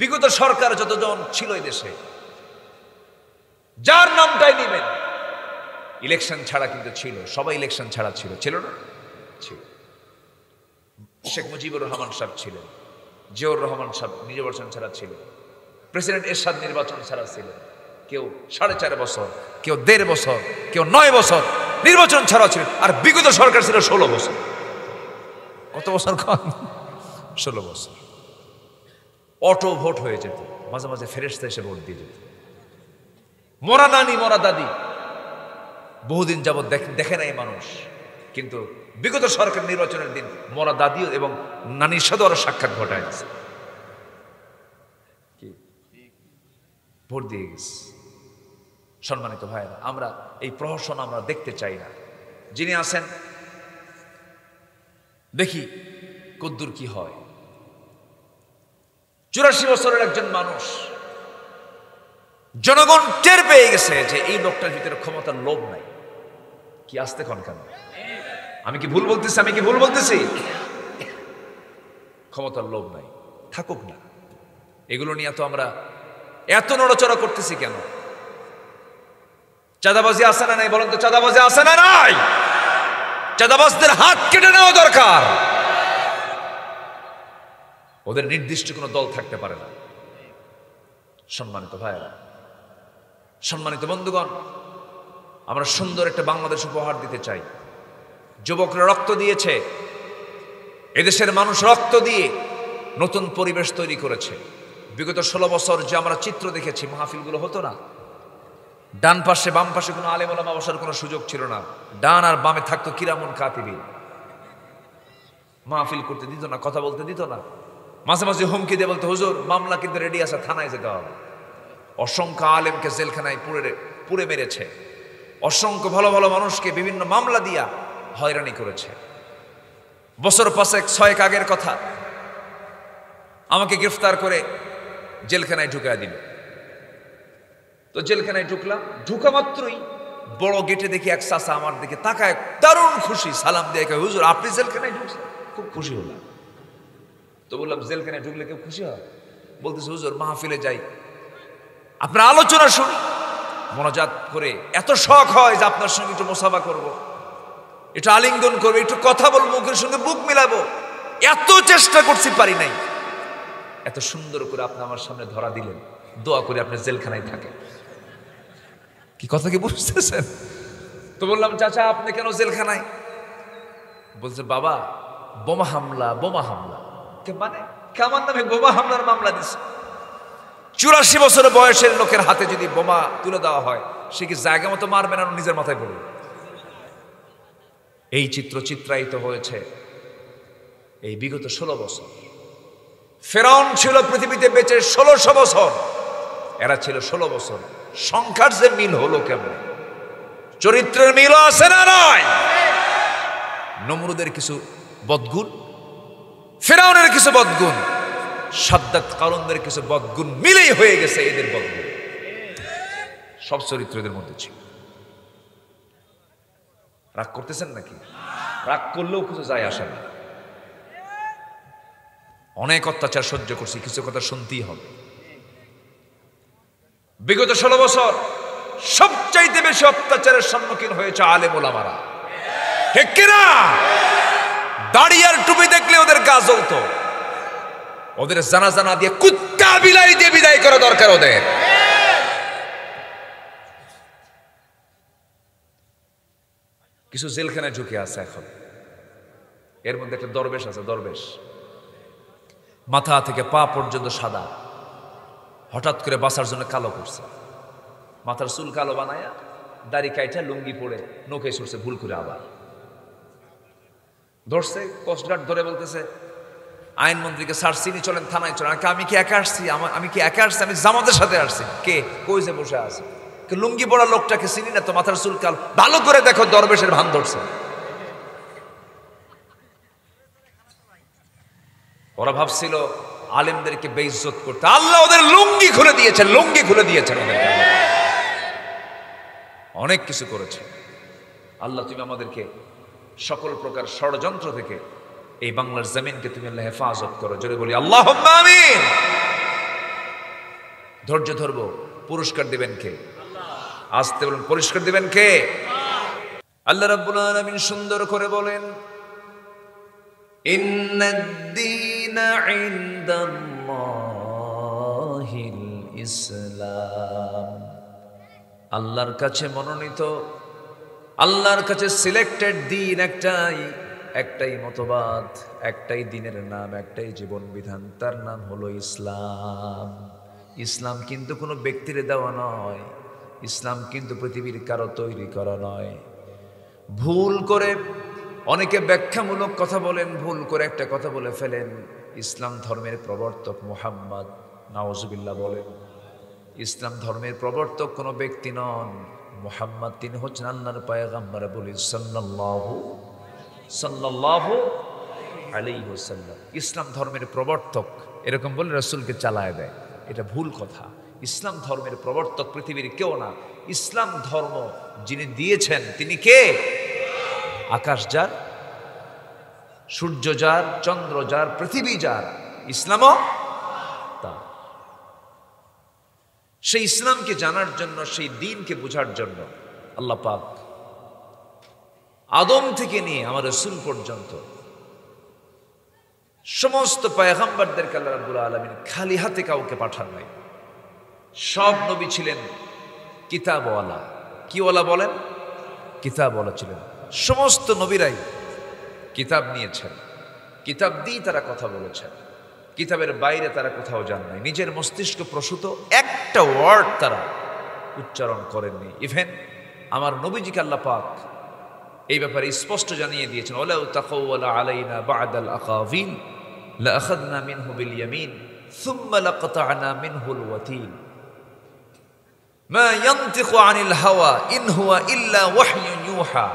বিগত সরকার যতজন ছিল এই দেশে, যার নামটাই নেবেন ইলেকশন ছাড়া কিন্তু ছিল, সবাই ইলেকশন ছাড়া ছিল, ছিল না? ছিল। শেখ মুজিবুর রহমান সাহেব ছিলেন, জিয়াউর রহমান সাহেব নির্বাচন ছাড়া ছিল, প্রেসিডেন্ট এরশাদ নির্বাচন ছাড়া ছিল, কেউ 4.5 বছর, কেউ 1.5 বছর, কেউ 9 বছর নির্বাচন ছাড়া ছিল। আর বিগত সরকার ছিল 16 বছর। কত বছর? 16 বছর। অটো ভোট হয়ে যেত, মাঝে মাঝে ফেরেশতা এসে ভোট দিয়ে যেত। মরা নানি মরা দাদি বহুদিন যাবৎ দেখে নাই মানুষ, কিন্তু বিগত সরকার নির্বাচনের দিন মরা দাদি এবং নানির সাথে ওরা সাক্ষাৎ ঘটায় গেছে, ভোট দিয়ে গেছে। সম্মানিত ভাইরা, আমরা এই প্রহসন আমরা দেখতে চাই না। যিনি আছেন দেখি কদ্দুর কি হয়। 84 বছরের একজন মানুষ, জনগণ টের পেয়ে গেছে যে এই লোকটার ভিতরে ক্ষমতার লোভ নাই। কি আসতে কন কেন? আমি কি ভুল বলতেছি? আমি কি ভুল বলতেছি? ক্ষমতার লোভ নাই, থাকুক না। এগুলো নিয়ে তো আমরা এত নড়াচড়া করতেছি কেন? চাঁদাবাজি আছে না নাই? বলেন তো, চাঁদাবাজি আছে না নাই? চাঁদাবাজদের হাত কেটে নেওয়া দরকার। ওদের নির্দিষ্ট কোনো দল থাকতে পারে না। সম্মানিত ভাইয়েরা, সম্মানিত বন্ধুগণ, আমরা সুন্দর একটা বাংলাদেশ উপহার দিতে চাই। যুবকরা রক্ত দিয়েছে, এদেশের মানুষ রক্ত দিয়ে নতুন পরিবেশ তৈরি করেছে। বিগত 16 বছর যে আমরা চিত্র দেখেছি, মাহফিলগুলো হতো না। ডান পাশে বাম পাশে কোনো আলেম ওলামা বসার কোনো সুযোগ ছিল না। ডান আর বামে থাকতো কিরামুন কাতিবিন, মাহফিল করতে দিত না, কথা বলতে দিত না। মাঝে মাঝে হুমকি দিয়ে বলতো, হুজুর মামলা কিন্তু রেডি আছে, থানায় যেতে হবে। অসংখ্য আলেমকে জেলখানায় পুড়ে মেরেছে, অসংখ্য ভালো ভালো মানুষকে বিভিন্ন মামলা দিয়া হয়রানি করেছে। বছর 5-6 আগের কথা, আমাকে গ্রেফতার করে জেলখানায় ঢুকায় দিল। তো জেলখানায় ঢুকলাম, ঢুকা মাত্রই বড় গেটে দেখি এক চাচা আমার দিকে তাকায়, দারুণ খুশি, সালাম দিয়ে, হুজুর আপনি জেলখানায় ঢুকছেন? খুব খুশি হলাম। তো বললাম, জেলখানায় ঢুকলে কেউ খুশি হয়? বলতেছে, হুজুর মাহফিলে যাই, আপনার আলোচনা শুনি, মোনাজাত করে এত শখ হয় যে আপনার সঙ্গে একটু মুসাফা করবো, একটু আলিঙ্গন করবো, একটু কথা বলবো, মুখের সঙ্গে বুক মিলাবো। এত চেষ্টা করছি, পারি নাই। এত সুন্দর করে আপনি আমার সামনে ধরা দিলেন, দোয়া করে আপনি জেলখানায় থাকেন। কি কথা কি বুঝতেছেন? তো বললাম, চাচা আপনি কেন জেলখানায়? বলছে, বাবা বোমা হামলা, বোমা হামলা। মানে আমার নামে বোমা হামলার মামলা দিচ্ছে। 84 বছর বয়সের লোকের হাতে যদি বোমা তুলে দেওয়া হয়, সে কি জায়গা মতো মারবে না নিজের মাথায় পড়বে? এই চিত্র চিত্রায়িত হয়েছে এই বিগত 16 বছর। ফেরাউন ছিল পৃথিবীতে বেঁচে 1600 বছর, এরা ছিল 16 বছর। সংখ্যার যে মিল হলো কেমন? চরিত্রের মিল আছে না নাই? নমরুদের কিছু বদগুণ, ফেরাউনের কিছু বদগুণ, সাদ্দাত কারুনদের কিছু বদগুণ মিলেই হয়ে গেছে এদের বদগুণ। সব চরিত্র এদের মধ্যে ছিল। রাগ করতেছেন নাকি? রাগ করলেও কিছু যায় আসে না। অনেক অত্যাচার সহ্য করছি, কিছু কথা শুনতেই হবে। বিগত 16 বছর সবচাইতে বেশি অত্যাচারের সম্মুখীন হয়েছে আলেম ওলামারা, ঠিক কিনা? দাড়ি আর টুপি দেখলে ওদের গা জ্বলতো। ওদের জানাজা না দিয়ে কুত্তা বিলাই দিয়ে বিদায় করা দরকার ওদের। কিছু জেলখানায় ঢুকে আছে এখন। এর মধ্যে একটা দরবেশ আছে, দরবেশ মাথা থেকে পা পর্যন্ত সাদা, হঠাৎ করে বাঁচার জন্য কালো করছে, মাথার চুল কালো বানায়া দাড়ি কাইটা লুঙ্গি পরে নৌকায় ছুটছে, ভুল করে আবার ধরছে। কোস্টগার্ড ধরে বলতেছে, আইনমন্ত্রীকে ছাড়ছি, চলেন থানায় চলেন। আমি কি একা আসছি? আমি কি একা আসছি? আমি জামাতের সাথে আসছি। কে? কই যে বসে আছে? লুঙ্গি পরা লোকটাকে চিনি না তো, মাথার চুল কালো। ভালো করে দেখো, দরবেশের ভান ধরছে। ওরা ভাবছিল আলেমদেরকে বেইজ্জত করতে, আল্লাহ ওদের লুঙ্গি খুলে দিয়েছেন, লুঙ্গি খুলে দিয়েছেন ওদেরকে। অনেক কিছু করেছে আল্লাহ। তুমি আমাদেরকে সকল প্রকার ষড়যন্ত্র থেকে এই বাংলার জমিনকে তুমি আল্লাহ হেফাজত করো। জোরে বলি আল্লাহুম্মা আমিন। ধৈর্য ধরবো, পুরস্কার দিবেন কে? আসতে বলুন, পুরস্কার দিবেন কে? আল্লাহ রাব্বুল আলামিন সুন্দর করে বলেন, ইন্নাদ-দীনা ইনদাল্লাহিল ইসলাম। আল্লাহর কাছে মনোনীত, আল্লাহর কাছে সিলেক্টেড দিন একটাই মতবাদ, একটাই দিনের নাম, একটাই জীবন বিধান, তার নাম হলো ইসলাম। ইসলাম কিন্তু কোনো ব্যক্তির দেওয়া নয়, ইসলাম কিন্তু পৃথিবীর কারো তৈরি করা নয়। ভুল করে অনেকে ব্যাখ্যামূলক কথা বলেন, ভুল করে একটা কথা বলে ফেলেন, ইসলাম ধর্মের প্রবর্তক মুহাম্মদ, নাউজুবিল্লাহ বলেন। ইসলাম ধর্মের প্রবর্তক কোনো ব্যক্তি নন, মুহাম্মদ তিনি হচ্ছেন আল্লাহর পয়গম্বর, বলি সাল্লাল্লাহু আলাইহি ওয়াসাল্লাম। ইসলাম ধর্মের প্রবর্তক এরকম বলে রাসূলকে চালায় দেয়, এটা ভুল কথা। ইসলাম ধর্মের প্রবর্তক পৃথিবীর কেউ না, ইসলাম ধর্ম যিনি দিয়েছেন তিনি কে? আকাশ যার, সূর্য যার, চন্দ্র যার, পৃথিবী যার, ইসলামও তার। সেই ইসলামকে জানার জন্য, সেই দ্বীনকে বোঝার জন্য আল্লাহ পাক আদম থেকে নিয়ে আমার রাসূল পর্যন্ত সমস্ত পয়গম্বরদেরকে আল্লাহ রাব্বুল আলামিন খালি হাতে কাউকে পাঠান নাই। সব নবী ছিলেন কিতাবওয়ালা। কিওয়ালা বলেন? কিতাবওয়ালা ছিলেন। সমস্ত নবীরাই কিতাব নিয়েছেন, কিতাব দিয়ে তারা কথা বলেছেন, কিতাবের বাইরে তারা কোথাও যান নাই। নিজের মস্তিষ্ক প্রসূত একটা ওয়ার্ড তারা উচ্চারণ করেননি। ইভেন আমার নবীজিকে আল্লাহ পাক এই ব্যাপারে স্পষ্ট জানিয়ে দিয়েছেন, ওয়ালাউ তাকাওয়ালা আলাইনা বা'দাল আকাবিল লাআখাযনা মিনহু বিল ইয়ামিন সুম্মা লাকাতা'না মিনহুল ওয়াতিন মা ইয়ানতিকু আনিল হাওয়া ইন হুয়া ইল্লা ওয়াহয়ুন ইউহা।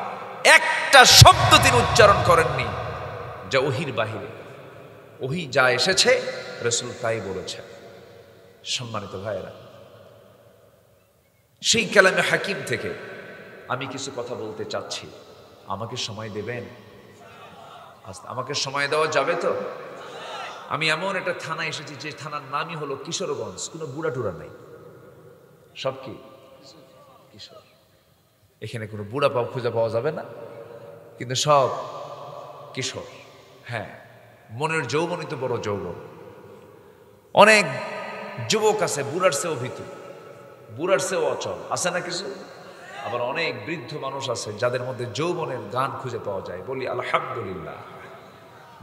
একটা শব্দ তিনি উচ্চারণ করেননি যা ওহীর বাহিরে। ওহী যা এসেছে রাসূল তাই বলেছেন। সম্মানিত ভাইয়েরা, সেই কালামে হাকিম থেকে আমি কিছু কথা বলতে চাচ্ছি, আমাকে সময় দেবেন? আমাকে সময় দেওয়া যাবে তো? আমি এমন একটা থানা এসেছি যে থানার নামই হলো কিশোরগঞ্জ। কোনো বুড়া টুরা নাই, সব কি কিশোর। এখানে কোনো বুড়া খুঁজে পাওয়া যাবে না, কিন্তু সব কিশোর। হ্যাঁ, মনের যৌবনই তো বড় যৌবন। অনেক যুবক আছে বুড়ার চেয়েও ভীতু, বুড়ার চেয়েও অচল, আছে না কিছু? আবার অনেক বৃদ্ধ মানুষ আছে যাদের মধ্যে যৌবনের গান খুঁজে পাওয়া যায়। বলি আলহামদুলিল্লাহ,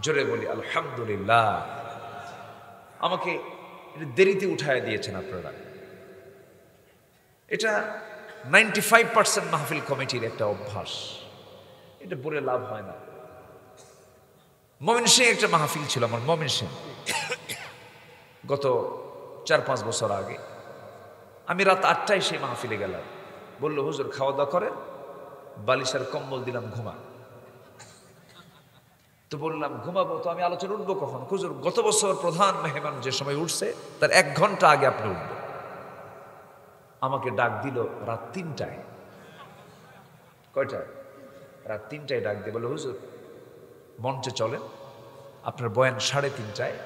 জোরে বলি আলহামদুলিল্লাহ। আমাকে দেরিতে উঠায় দিয়েছেন আপনারা। এটা 95% মাহফিল কমিটির একটা অভ্যাস, এটা বলে লাভ হয় না। ময়মনসিংহে একটা মাহফিল ছিল আমার, ময়মনসিংহে গত 4-5 বছর আগে। আমি রাত 8টায় সেই মাহফিলে গেলাম। বললো হুজুর খাওয়া দাওয়া করেন, বালিশের কম্বল দিলাম, ঘুমা। তো বললাম ঘুমাবো, তো আমি আলোচনা উঠবো কখন? হুজুর গত বছর প্রধান মেহমান যে সময় উঠছে তার 1 ঘন্টা আগে আপনি উঠবেন। আমাকে ডাক দিল রাত 3টায়। কয়টায়? রাত 3টায় ডাক দিয়ে বললো হুজুর মঞ্চে চলেন, আপনার বয়ান 3:30টায়।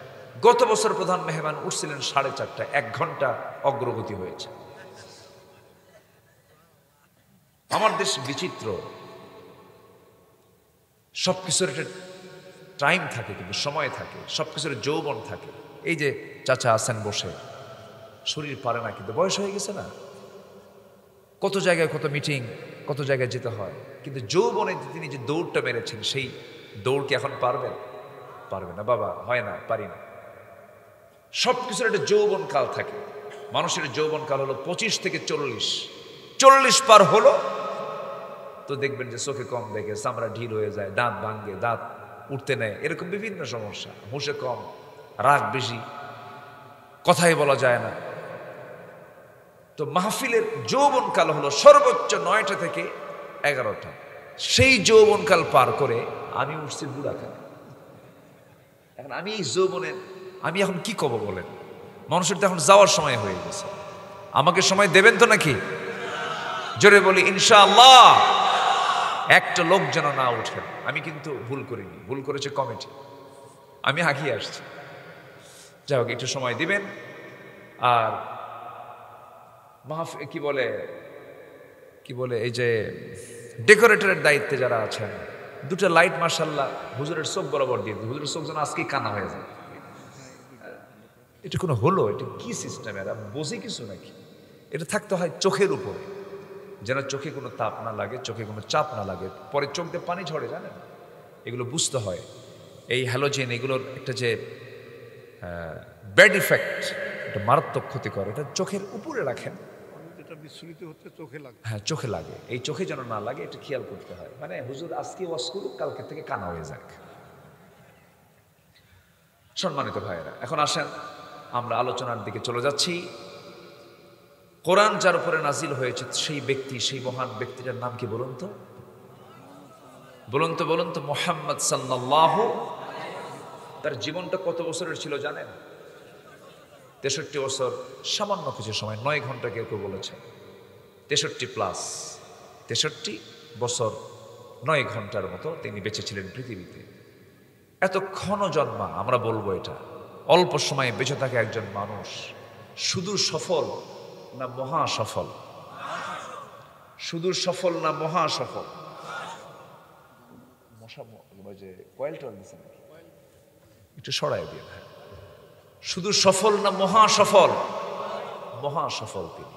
গত বছর প্রধান মেহমান উঠছিলেন 4:30টায়, 1 ঘন্টা অগ্রগতি হয়েছে। আমার দেশ বিচিত্র, সবকিছুর একটা টাইম থাকে, কিন্তু সময় থাকে, সবকিছুর যৌবন থাকে। এই যে চাচা আছেন বসে, শরীর পারে না, কিন্তু বয়স হয়ে গেছে না? কত জায়গায় কত মিটিং, কত জায়গায় যেতে হয়, কিন্তু যৌবনে তিনি যে দৌড়টা মেরেছেন, সেই দৌড় কি এখন পারবেন? পারবে না বাবা, হয় না, পারি না। সবকিছুর একটা যৌবন কাল থাকে। মানুষের যৌবন কাল হলো 25 থেকে 40। 40 পার হলো তো দেখবেন যে চোখে কম দেখে, চামড়া ঢিল হয়ে যায়, দাঁত ভাঙ্গে, দাঁত উঠতে নেয়, এরকম বিভিন্ন সমস্যা। হুঁশে কম, রাগ বেশি, কথাই বলা যায় না। তো মাহফিলের যৌবনকাল হলো সর্বোচ্চ 9টা থেকে 11টা। সেই যৌবনকাল পার করে আমি উঠছি বুড়াকালে। এখন আমি এই যৌবনের আমি এখন কি কব বলেন? মানুষের তো এখন যাওয়ার সময় হয়ে গেছে। আমাকে সময় দেবেন তো নাকি? জোরে বলি ইনশাআল্লাহ। একটা লোক যেন না উঠেন। আমি কিন্তু ভুল করিনি, ভুল করেছে কমিটি, আমি আগিয়ে আসছি। যাই হোক, একটু সময় দিবেন। আর কি বলে এই যে ডেকোরেটরের দায়িত্বে যারা আছেন, দুটো লাইট মাশাআল্লাহ হুজুরের চোখ বরাবর দিয়ে দিই, হুজুরের চোখ যেন আজকেই কানা হয়ে যায়। এটা কোনো হলো? এটা কি সিস্টেম? এরা বোঝে কিছু নাকি? এটা থাকতে হয় চোখের উপরে, যেন চোখে কোনো তাপ না লাগে, চোখে কোনো চাপ না লাগে, পরে চোখ দিয়ে পানি ঝরে, জানেন? এগুলো বুঝতে হয়। এই হ্যালোজেন এগুলোর একটা যে ব্যাড ইফেক্ট, এটা মারাত্মক ক্ষতি করে, এটা চোখের উপরে রাখেন। বিচ্ছুরিত হচ্ছে চোখে লাগে। হ্যাঁ, চোখে লাগে, এই চোখে যেন না লাগে, এটা খেয়াল করতে হয়। মানে হুজুর আজকে ওয়াজ করুক, কালকে থেকে কানা হয়ে যাক। সম্মানিত ভাইয়েরা, এখন আসেন আমরা আলোচনার দিকে চলে যাচ্ছি। কোরআন যার উপরে নাজিল হয়েছে সেই ব্যক্তি, সেই মহান ব্যক্তিটার নাম কি বলুন তো? বলুন তো মুহাম্মদ সাল্লাল্লাহু। তার জীবনটা কত বছরের ছিল জানেন? 63 বছর, সামান্য কিছু সময়, 9 ঘন্টা কেউ কেউ বলেছে, 63 প্লাস, 63 বছর 9 ঘন্টার মতো তিনি বেঁচে ছিলেন পৃথিবীতে। এত ক্ষণ জন্মা, আমরা বলবো এটা অল্প সময়ে বেঁচে থাকে একজন মানুষ সুদূর সফল না মহা সফল? সুদূর সফল না মহা সফল? যে কয়েলটা দিচ্ছে নাকি একটু সরাই দিয়ে, সুদূর সফল না মহা সফল? মহা সফল তিনি।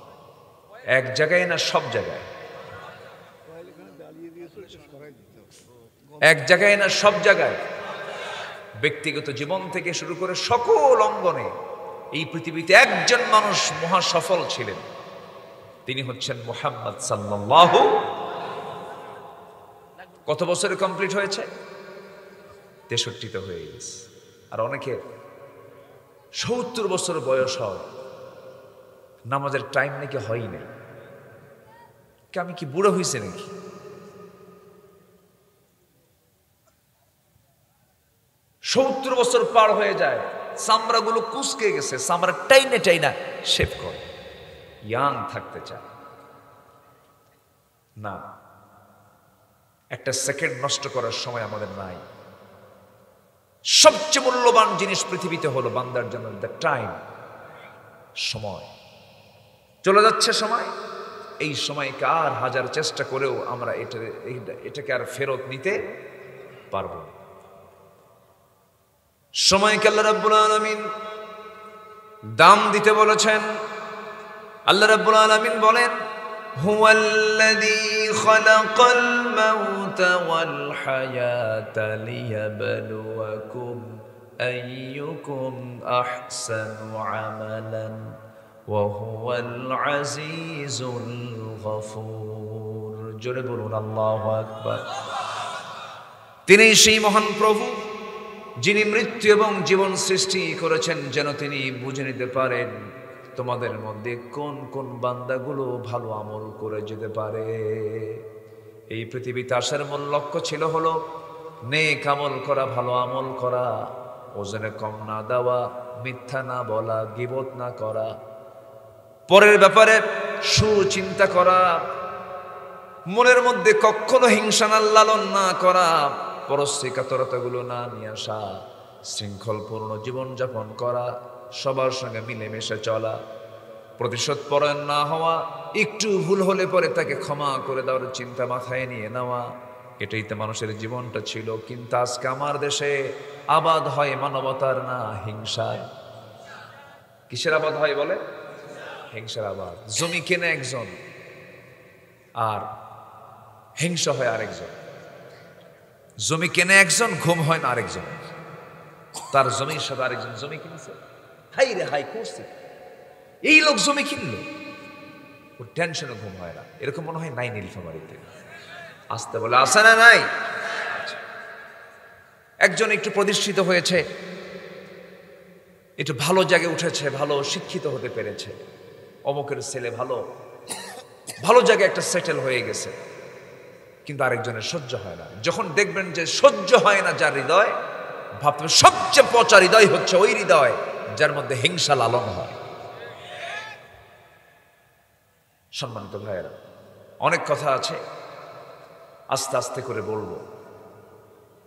এক জায়গায় না সব জায়গায়? এক জায়গায় না সব জায়গায়? ব্যক্তিগত জীবন থেকে শুরু করে সকল অঙ্গনে এই পৃথিবীতে একজন মানুষ মহা সফল ছিলেন, তিনি হচ্ছেন মুহাম্মদ সাল্লাল্লাহু। কত বছরে কমপ্লিট হয়েছে? 63 হয়ে গেছে। আর অনেকের 70 বছর বয়স হয়, নামাজের টাইম নাকি হয়ই নাই। আমি কি বুড়ো হয়েছে নাকি? সত্তর বছর পার হয়ে যায়, চামড়াগুলো কুচকে গেছে, চামড়া টাইনা শেভ করে, ইয়াং থাকতে চায় না। একটা সেকেন্ড নষ্ট করার সময় আমাদের নাই। সবচেয়ে মূল্যবান জিনিস পৃথিবীতে হলো বান্দার জন্য দ্য টাইম, সময়। চলে যাচ্ছে সময়, এই সময়কে আর হাজার চেষ্টা করেও আমরা এটাকে আর ফেরত নিতে পারবো না। সময়কে আল্লাহ রাব্বুল আলামিন দাম দিতে বলেছেন। আল্লাহ রাব্বুল আলামিন বলেন, হুয়াল্লাযী খালাকাল মাউতা ওয়াল হায়াতা লিয়াবলুয়াকুম আইয়ুকুম আহসানু আমালান ওয়া হুয়াল আজিজুল গফুর। জোরে বলুন আল্লাহু আকবার। তিনি সেই মহান প্রভু যিনি মৃত্যু এবং জীবন সৃষ্টি করেছেন যেন তিনি বুঝে নিতে পারেন তোমাদের মধ্যে কোন কোন বান্দাগুলো ভালো আমল করে যেতে পারে। এই পৃথিবীতে আসার মূল লক্ষ্য ছিল হলো নেক আমল করা, ভালো আমল করা, ওজনে কম না দেওয়া, মিথ্যা না বলা, গীবত না করা, পরের ব্যাপারে সুচিন্তা করা, মনের মধ্যে কখনো হিংসা না লালন না করা, পরশ্রী কাতরতাগুলো না নিয়ে আসা, শৃঙ্খলপূর্ণ জীবনযাপন করা, সবার সঙ্গে মিলেমিশে চলা, প্রতিশোধ পরায়ণ না হওয়া, একটু ভুল হলে পরে তাকে ক্ষমা করে দেওয়ার চিন্তা মাথায় নিয়ে নেওয়া, এটাই তো মানুষের জীবনটা ছিল। কিন্তু আজকে আমার দেশে আবাদ হয় মানবতার না হিংসার। কিসের আবাদ হয় বলে? হিংসার আবাদ। জমি কেনে একজন আর হিংসা হয় আরেকজন। জমি কেনে একজন, ঘুম হয় না আরেকজন। তার জমির সাথে আরেকজন জমি কিনেছে, হাই রে হাই করছে, এই লোক জমি কিনলো, ওর টেনশনে ঘুম হয় না। এরকম মনে হয় নাই নীলফামারীতে। আসতে বলে আসে না নাই? একজন একটু প্রতিষ্ঠিত হয়েছে, একটু ভালো জায়গায় উঠেছে, ভালো শিক্ষিত হতে পেরেছে, অমুকের ছেলে ভালো ভালো জায়গায় একটা সেটেল হয়ে গেছে, কিন্তু আরেকজনের সহ্য হয় না। যখন দেখবেন যে সহ্য হয় না যার হৃদয়, ভাবতে সবচেয়ে পচা হৃদয় হচ্ছে ওই হৃদয় যার মধ্যে হিংসা লালন হয়। সম্মানিত ভাইয়েরা, অনেক কথা আছে, আস্তে আস্তে করে বলবো।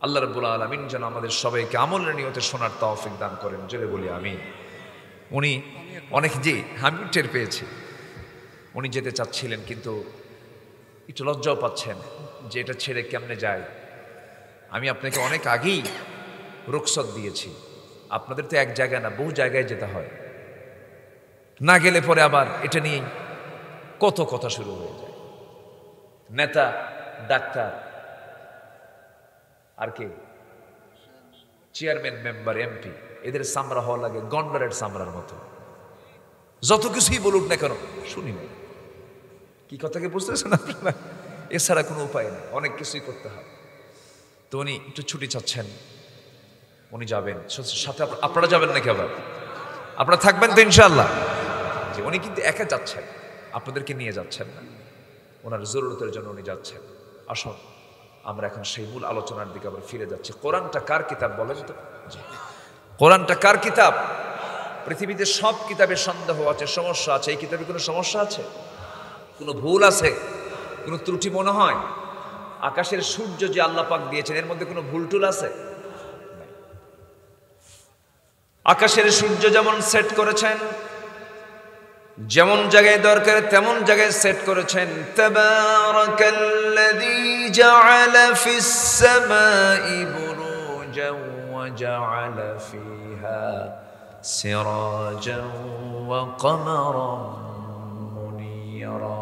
আল্লাহ রাব্বুল আলামিন যেন আমাদের সবাইকে আমলের নিয়তে শোনার তৌফিক দান করেন। জোরে বলি আমিন। উনি অনেক, জি আমি টের পেয়েছি, উনি যেতে চাচ্ছিলেন, কিন্তু একটু লজ্জাও পাচ্ছেন যে এটা ছেড়ে কেমনে যায়। আমি আপনাকে অনেক আগেই রুখসত দিয়েছি, আপনাদের তো এক জায়গায় না, বহু জায়গায় যেতে হয়, না গেলে পরে আবার এটা নিয়েই কত কথা শুরু হয়ে যায়। নেতা, ডাক্তার, আর কে, চেয়ারম্যান, মেম্বার, এমপি, এদের চামড়া হওয়া লাগে গন্ডারের চামড়ার মতো। যত কিছুই বলুক না কেন শুনি না। কি কথাকে বুঝতেছেন আপনারা? এছাড়া কোনো উপায় নেই, অনেক কিছুই করতে হয়। তো উনি একটু ছুটি চাচ্ছেন, উনি যাবেন সাথে। আপনারা যাবেন নাকি? আবার আপনারা থাকবেন তো ইনশাআল্লাহ? যে উনি কিন্তু একা যাচ্ছেন, আপনাদেরকে নিয়ে যাচ্ছেন না, ওনার জরুরতের জন্য উনি যাচ্ছেন। আসুন আমরা এখন সেই মূল আলোচনার দিকে আবার ফিরে যাচ্ছি। কোরআনটা কার কিতাব বলেন তো? কোরআনটা কার কিতাব? পৃথিবীতে সব কিতাবে সন্দেহ আছে, সমস্যা আছে। এই কিতাবে কোনো সমস্যা আছে? কোনো ভুল আছে? কোনো ত্রুটি মনে হয়? আকাশের সূর্য যে আল্লাহ পাক দিয়েছেন, এর মধ্যে কোনো ভুল টুল আছে? আকাশের সূর্য যেমন সেট করেছেন, যেমন জায়গায় দরকার তেমন জায়গায় সেট করেছেন। তাবারাকাল্লাযী জাআলা ফিস সামাই বুরুজান ওয়া জাআলা ফিহা সিরাজান ওয়া কমারান মুনীরা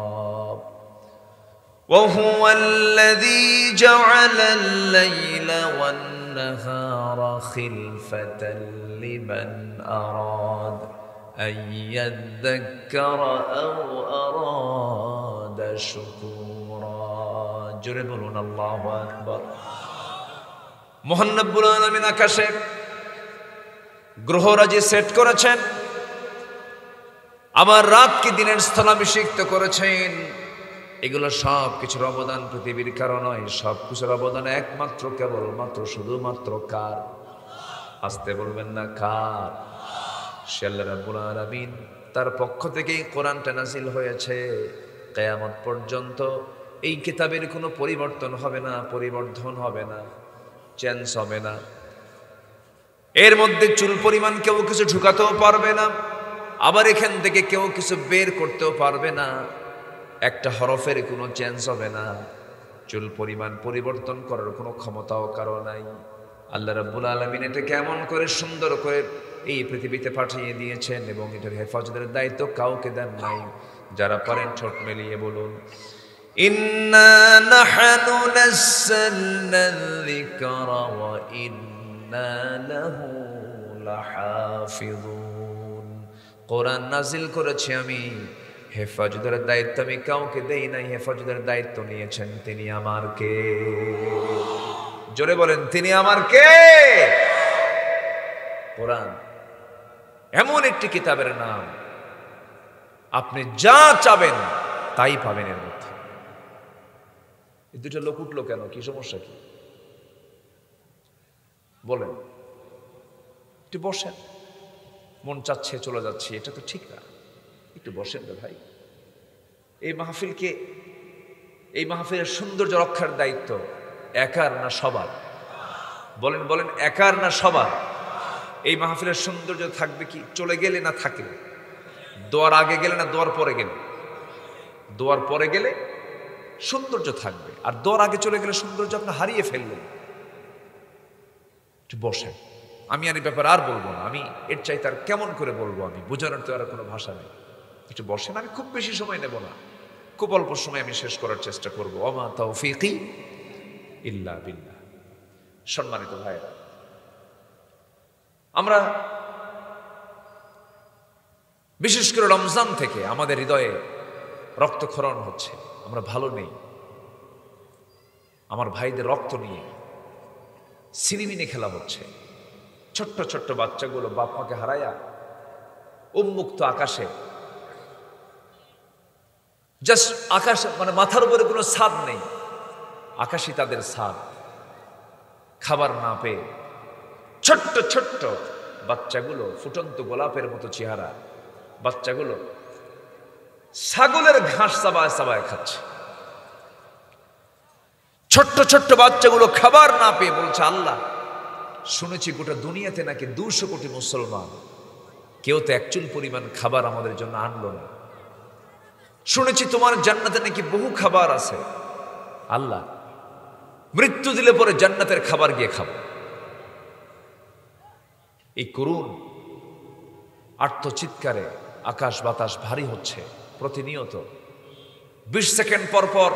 ওয়া হুয়াল্লাযী জাআলাল লাইলা ওয়ান নাহারা খিলফাতান লিমান আরাদ أن يذكر أو أراد شكورا জোরে বলুন আল্লাহু আকবার। মহান রব্বুল আলামিন আকাশে গ্রহরাজি সেট করেছেন, আবার রাতকে দিনের স্থলাভিষিক্ত করেছেন। এগুলো সব কিছুর অবদান পৃথিবীর কারণ নয়, সব কিছুর অবদান একমাত্র কেবলমাত্র শুধুমাত্র কার? আসতে বলবেন না, কার? সে আল্লাহ রাব্বুল আলামিন, তার পক্ষ থেকেই কোরআনটা নাজিল হয়েছে। কিয়ামত পর্যন্ত এই কিতাবের কোনো পরিবর্তন হবে না, পরিবর্ধন হবে না, চেঞ্জ হবে না। এর মধ্যে চুল পরিমাণ কেউ কিছু ঢুকাতেও পারবে না, আবার এখান থেকে কেউ কিছু বের করতেও পারবে না। একটা হরফের কোনো চেঞ্জ হবে না, চুল পরিমাণ পরিবর্তন করার কোনো ক্ষমতাও কারো নাই। আল্লাহ রাব্বুল আলামিন এটা কেমন করে সুন্দর করে এই পৃথিবীতে পাঠিয়ে দিয়েছেন, এবং এটার হেফাজতের দায়িত্ব কাউকে দেন নাই। যারা পারেন ঠোঁট মেলিয়ে বলুন, ইন্না নাহনু নাযালনা যিকরা ওয়া ইন্না লাহু লাহাফিজুন। কোরআন নাজিল করেছি আমি, হেফাজতের দায়িত্ব আমি কাউকে দেই নাই, হেফাজতের দায়িত্ব নিয়েছেন তিনি আমার কে? জোরে বলেন, তিনি আমার কে? কোরআন এমন একটি কিতাবের নাম, আপনি যা চাবেন তাই পাবেন এর মধ্যে। এই দুটো লোক উঠলো কেন? কি সমস্যা? কি বলেন? একটু বসেন, মন চাচ্ছে চলে যাচ্ছে, এটা তো ঠিক না। একটু বসেন রে ভাই। এই মাহফিলকে, এই মাহফিলের সৌন্দর্য রক্ষার দায়িত্ব একার না সবার? বলেন বলেন, একার না সবার? এই মাহফিলের সৌন্দর্য থাকবে কি চলে গেলে না থাকলে? দোয়ার আগে গেলে না দোয়ার পরে গেলে? দোয়ার পরে গেলে সৌন্দর্য থাকবে, আর দোয়ার আগে চলে গেলে সৌন্দর্য আপনি হারিয়ে ফেললেন। একটু বসেন, আমি আর এই ব্যাপারে আর বলবো না। আমি এর চাইতে আর কেমন করে বলবো, আমি বোঝানোর তো আর কোনো ভাষা নেই। একটু বসেন, আমি খুব বেশি সময় নেব না, খুব অল্প সময় আমি শেষ করার চেষ্টা করবো। ওমা তাওফীকি ইল্লা বিল্লাহ। সম্মানিত ভাইরা, আমরা বিশেষ করে রমজান থেকে আমাদের হৃদয়ে রক্তক্ষরণ হচ্ছে, আমরা ভালো নেই। আমার ভাইদের রক্ত নিয়ে সিনেমিনে খেলা হচ্ছে। ছোট্ট ছোট্ট বাচ্চাগুলো বাপ মাকে হারায়া উন্মুক্ত আকাশে, জাস্ট আকাশ, মানে মাথার উপরে কোনো ছাদ নেই, আকাশই তাদের ছাদ। খাবার না পেয়ে ছোট্ট ছোট্ট বাচ্চাগুলো, ফুটন্ত গোলাপের মতো চেহারা বাচ্চাগুলো ছাগলের ঘাস চাবায় চাবায় খাচ্ছে। ছোট্ট ছোট্ট বাচ্চাগুলো খাবার না পেয়ে বলছে, আল্লাহ শুনেছি গোটা দুনিয়াতে নাকি 200 কোটি মুসলমান, কেউ তো একচুল পরিমাণ খাবার আমাদের জন্য আনলো না। শুনেছি তোমার জান্নাতে নাকি বহু খাবার আছে। আল্লাহ, মৃত্যু দিলে পরে জান্নাতের খাবার গিয়ে খাবো। এই করুণ আর্তচিৎকারে আকাশ বাতাস ভারী হচ্ছে প্রতিনিয়ত। 20 সেকেন্ড পর পর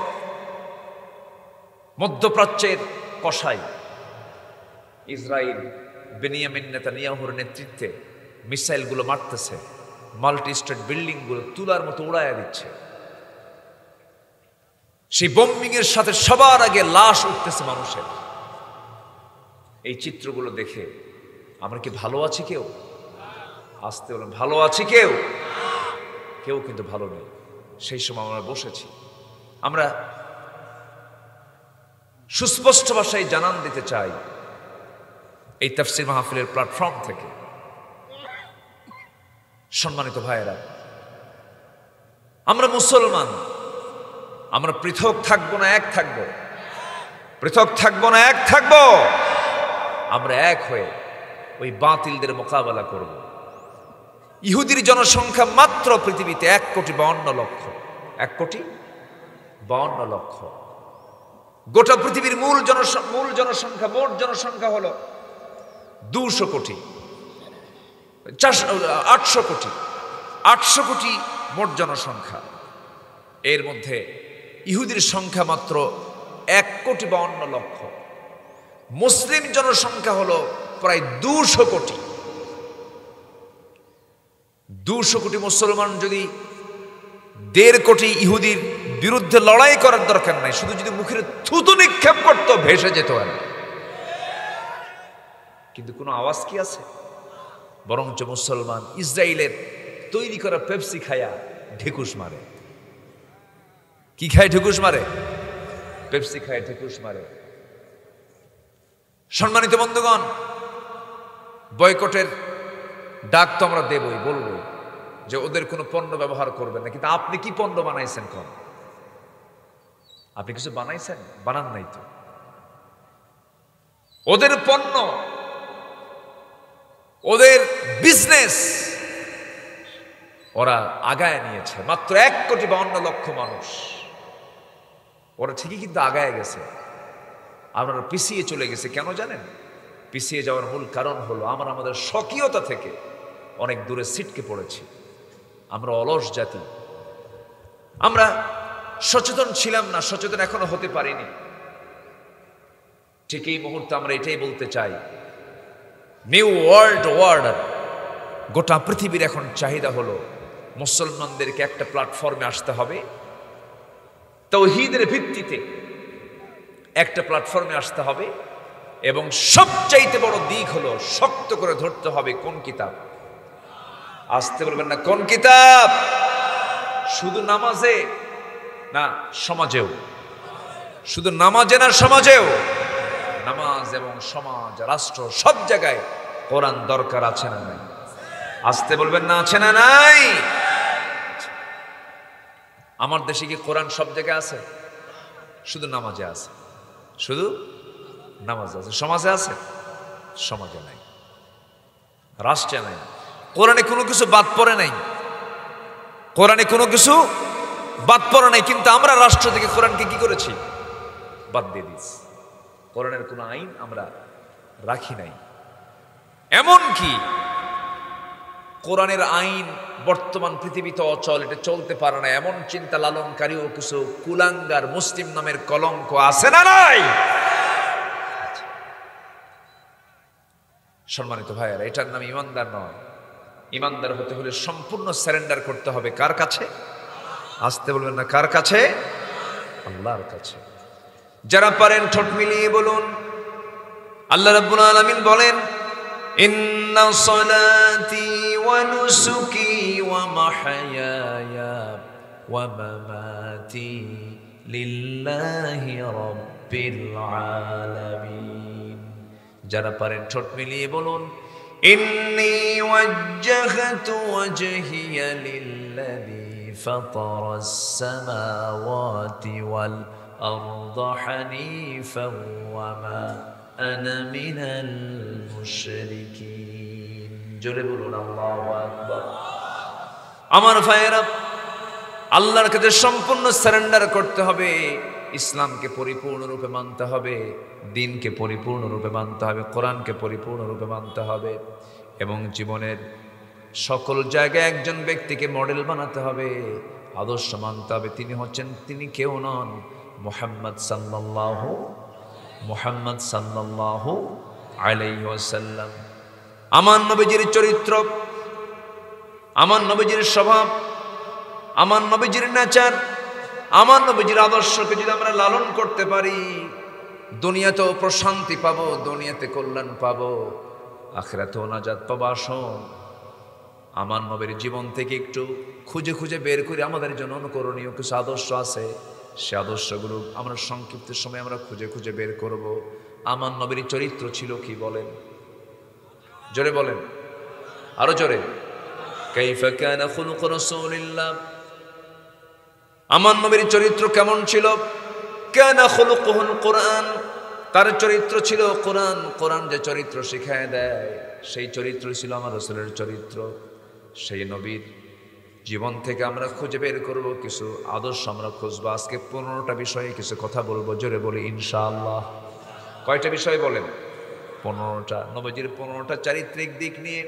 মধ্যপ্রাচ্যের কসাই ইসরায়েল বেনিয়ামিন নেতানিয়াহুর নেতৃত্বে মিসাইলগুলো মারতেছে, মাল্টি স্টেট বিল্ডিংগুলো তুলার মতো উড়াইয়া দিচ্ছে। সেই বোম্বিং এর সাথে সবার আগে লাশ উঠতেছে মানুষের। এই চিত্রগুলো দেখে আমরা কি ভালো আছি? কেউ আসতে বলেন, ভালো আছি কেউ? কেউ কিন্তু ভালো নেই। সেই সময় আমরা বসেছি। আমরা সুস্পষ্ট ভাষায় জানান দিতে চাই এই তাফসীর মাহফিলের প্ল্যাটফর্ম থেকে, সম্মানিত ভাইয়েরা, আমরা মুসলমান, আমরা পৃথক থাকবো না এক থাকবো, পৃথক থাকবো না এক থাকবো। আমরা এক হয়ে ওই বাতিলদের মোকাবেলা করব। ইহুদির জনসংখ্যা মাত্র পৃথিবীতে 1,52,00,000। 1,52,00,000। গোটা পৃথিবীর মূল জনসংখ্যা, মোট জনসংখ্যা হলো 200 কোটি, 800 কোটি। 800 কোটি মোট জনসংখ্যা। এর মধ্যে ইহুদির সংখ্যা মাত্র 1,52,00,000। মুসলিম জনসংখ্যা হলো প্রায় 200 কোটি। 200 কোটি মুসলমান যদি 1.5 কোটি ইহুদির বিরুদ্ধে লড়াই করার দরকার নাই, শুধু যদি মুখের থুতু নিক্ষেপ করত ভেসে যেত আর। কিন্তু কোনো আওয়াজ কি আছে? বরঞ্চ মুসলমান ইসরায়েলের তৈরি করা পেপসি খায়া ঢেকুস মারে। কি খায়? ঢেকুস মারে। পেপসি খায়, ঢেকুস মারে। সম্মানিত বন্ধুগণ, বয়কটের ডাক তো আমরা দেবই, বলবো যে ওদের কোনো পণ্য ব্যবহার করবেন না। কিন্তু আপনি কি পণ্য বানাইছেন? কোন আপনি কিছু বানাইছেন? বানান নাই তো। ওদের পণ্য, ওদের বিজনেস ওরা আগায় নিয়েছে। মাত্র 1,52,00,000 মানুষ। ওরা ঠিকই কিন্তু আগায় গেছে, আপনারা পিছিয়ে চলে গেছে। কেন জানেন? পিছিয়ে যাওয়ার মূল কারণ হলো আমরা আমাদের স্বকীয়তা থেকে অনেক দূরে ছিটকে পড়েছি। আমরা অলস জাতি, আমরা সচেতন ছিলাম না, সচেতন এখনো হতে পারিনি। ঠিক এই মুহূর্তে আমরা এটাই বলতে চাই, নিউ ওয়ার্ল্ড অর্ডার, গোটা পৃথিবীর এখন চাহিদা হলো মুসলমানদেরকে একটা প্ল্যাটফর্মে আসতে হবে, তাওহীদের ভিত্তিতে একটা প্ল্যাটফর্মে আসতে হবে। এবং সবচাইতে বড় দিক হলো শক্ত করে ধরতে হবে কোন কিতাব। আসতে বলবেন না, কোন কিতাব? শুধু নামাজে না, সমাজেও। শুধু নামাজে না, সমাজেও। নামাজ এবং সমাজ, রাষ্ট্র, সব জায়গায় কোরআন দরকার আছে না নাই? আসতে বলবেন না, আছে না নাই? আমার দেশে কি কোরআন সব জায়গায় আছে? শুধু নামাজে আছে। শুধু নামাজে আছে। সমাজে আছে? সমাজে নাই, রাষ্ট্রে নাই। কোরআনে কোনো কিছু বাদ পড়ে নাই। কোরআনে কোনো কিছু বাদ পড়ে নাই। কিন্তু আমরা রাষ্ট্র থেকে কোরআনকে কি করেছি? বাদ দিয়ে দিয়েছি। কোরআনের কোনো আইন আমরা রাখি নাই। এমন কি কোরআনের আইন বর্তমান পৃথিবীতে অচল, এটা চলতে পারে না, এমন চিন্তা লালনকারীও কিছু কুলাঙ্গার মুসলিম নামের কলঙ্ক আছে না নাই? সম্মানিত ভাইয়েরা, এটার নাম ইমানদার নয়। ইমানদার হতে হলে সম্পূর্ণ সারেন্ডার করতে হবে কার কাছে? আসতে বলবেন না, কার কাছে? আল্লাহর কাছে। যারা পারেন ঠোঁট মিলিয়ে বলুন, আল্লাহ রাব্বুল আলামিন বলেন, ইন্না সলাতি ওয়া নুসুকি ওয়া মাহইয়ায়া ওয়া মামাতি লিল্লাহি রাব্বিল আলামিন। যারা পারেন ঠোঁট মিলিয়ে বলুন, ইন্নী ওয়াজ্জাহতু ওয়াজহিয়া লিল্লাযী ফাতারাস সামাওয়াতি ওয়াল আরদা হানিফান ওয়া মা আনা মিনাল মুশরিকিন। জোরে বলুন আল্লাহু আকবার। আমার ভাইয়েরা, আল্লাহর কাছে সম্পূর্ণ সারেন্ডার করতে হবে, ইসলামকে পরিপূর্ণরূপে মানতে হবে, দ্বীনকে পরিপূর্ণরূপে মানতে হবে, কোরআনকে পরিপূর্ণরূপে মানতে হবে এবং জীবনের সকল জায়গায় একজন ব্যক্তিকে মডেল বানাতে হবে, আদর্শ মানতে হবে। তিনি কেউ নন, মুহাম্মদ সাল্লাল্লাহু আলাইহি ওয়াসাল্লাম। আমার নবীজির চরিত্র, আমার নবীজির স্বভাব, আমার নবীজির নেচার, আমার নবীজির আদর্শকে যদি আমরা লালন করতে পারি, দুনিয়াতেও প্রশান্তি পাবো, দুনিয়াতে কল্যাণ পাবো, আখিরাতেও নাজাত পাবো। আসুন আমার নবীর জীবন থেকে একটু খুঁজে খুঁজে বের করে আমাদের জন্য অনুকরণীয় কিছু আদর্শ আছে, সে আদর্শগুলো আমরা সংক্ষিপ্ত সময় আমরা খুঁজে খুঁজে বের করব। আমার নবীর চরিত্র ছিল কি বলেন, জোরে বলেন, আরো জোরে। কাইফা কানা খুলুক রাসূলিল্লাহ, আমার নবীর চরিত্র কেমন ছিল? কানা খুলুকুহুল কোরআন, তার চরিত্র ছিল কোরআন। কোরআন যে চরিত্র শিখায় দেয়, সেই চরিত্র ছিল আমার রাসূলের চরিত্র। সেই নবীর জীবন থেকে আমরা খুঁজে বের করব কিছু আদর্শ, আমরা খুঁজবো। আজকে 15টা বিষয়ে কিছু কথা বলবো, জোরে বলি ইনশাআল্লাহ। কয়টা বিষয় বলেন? 15টা। নবীজির 15টা চারিত্রিক দিক নিয়ে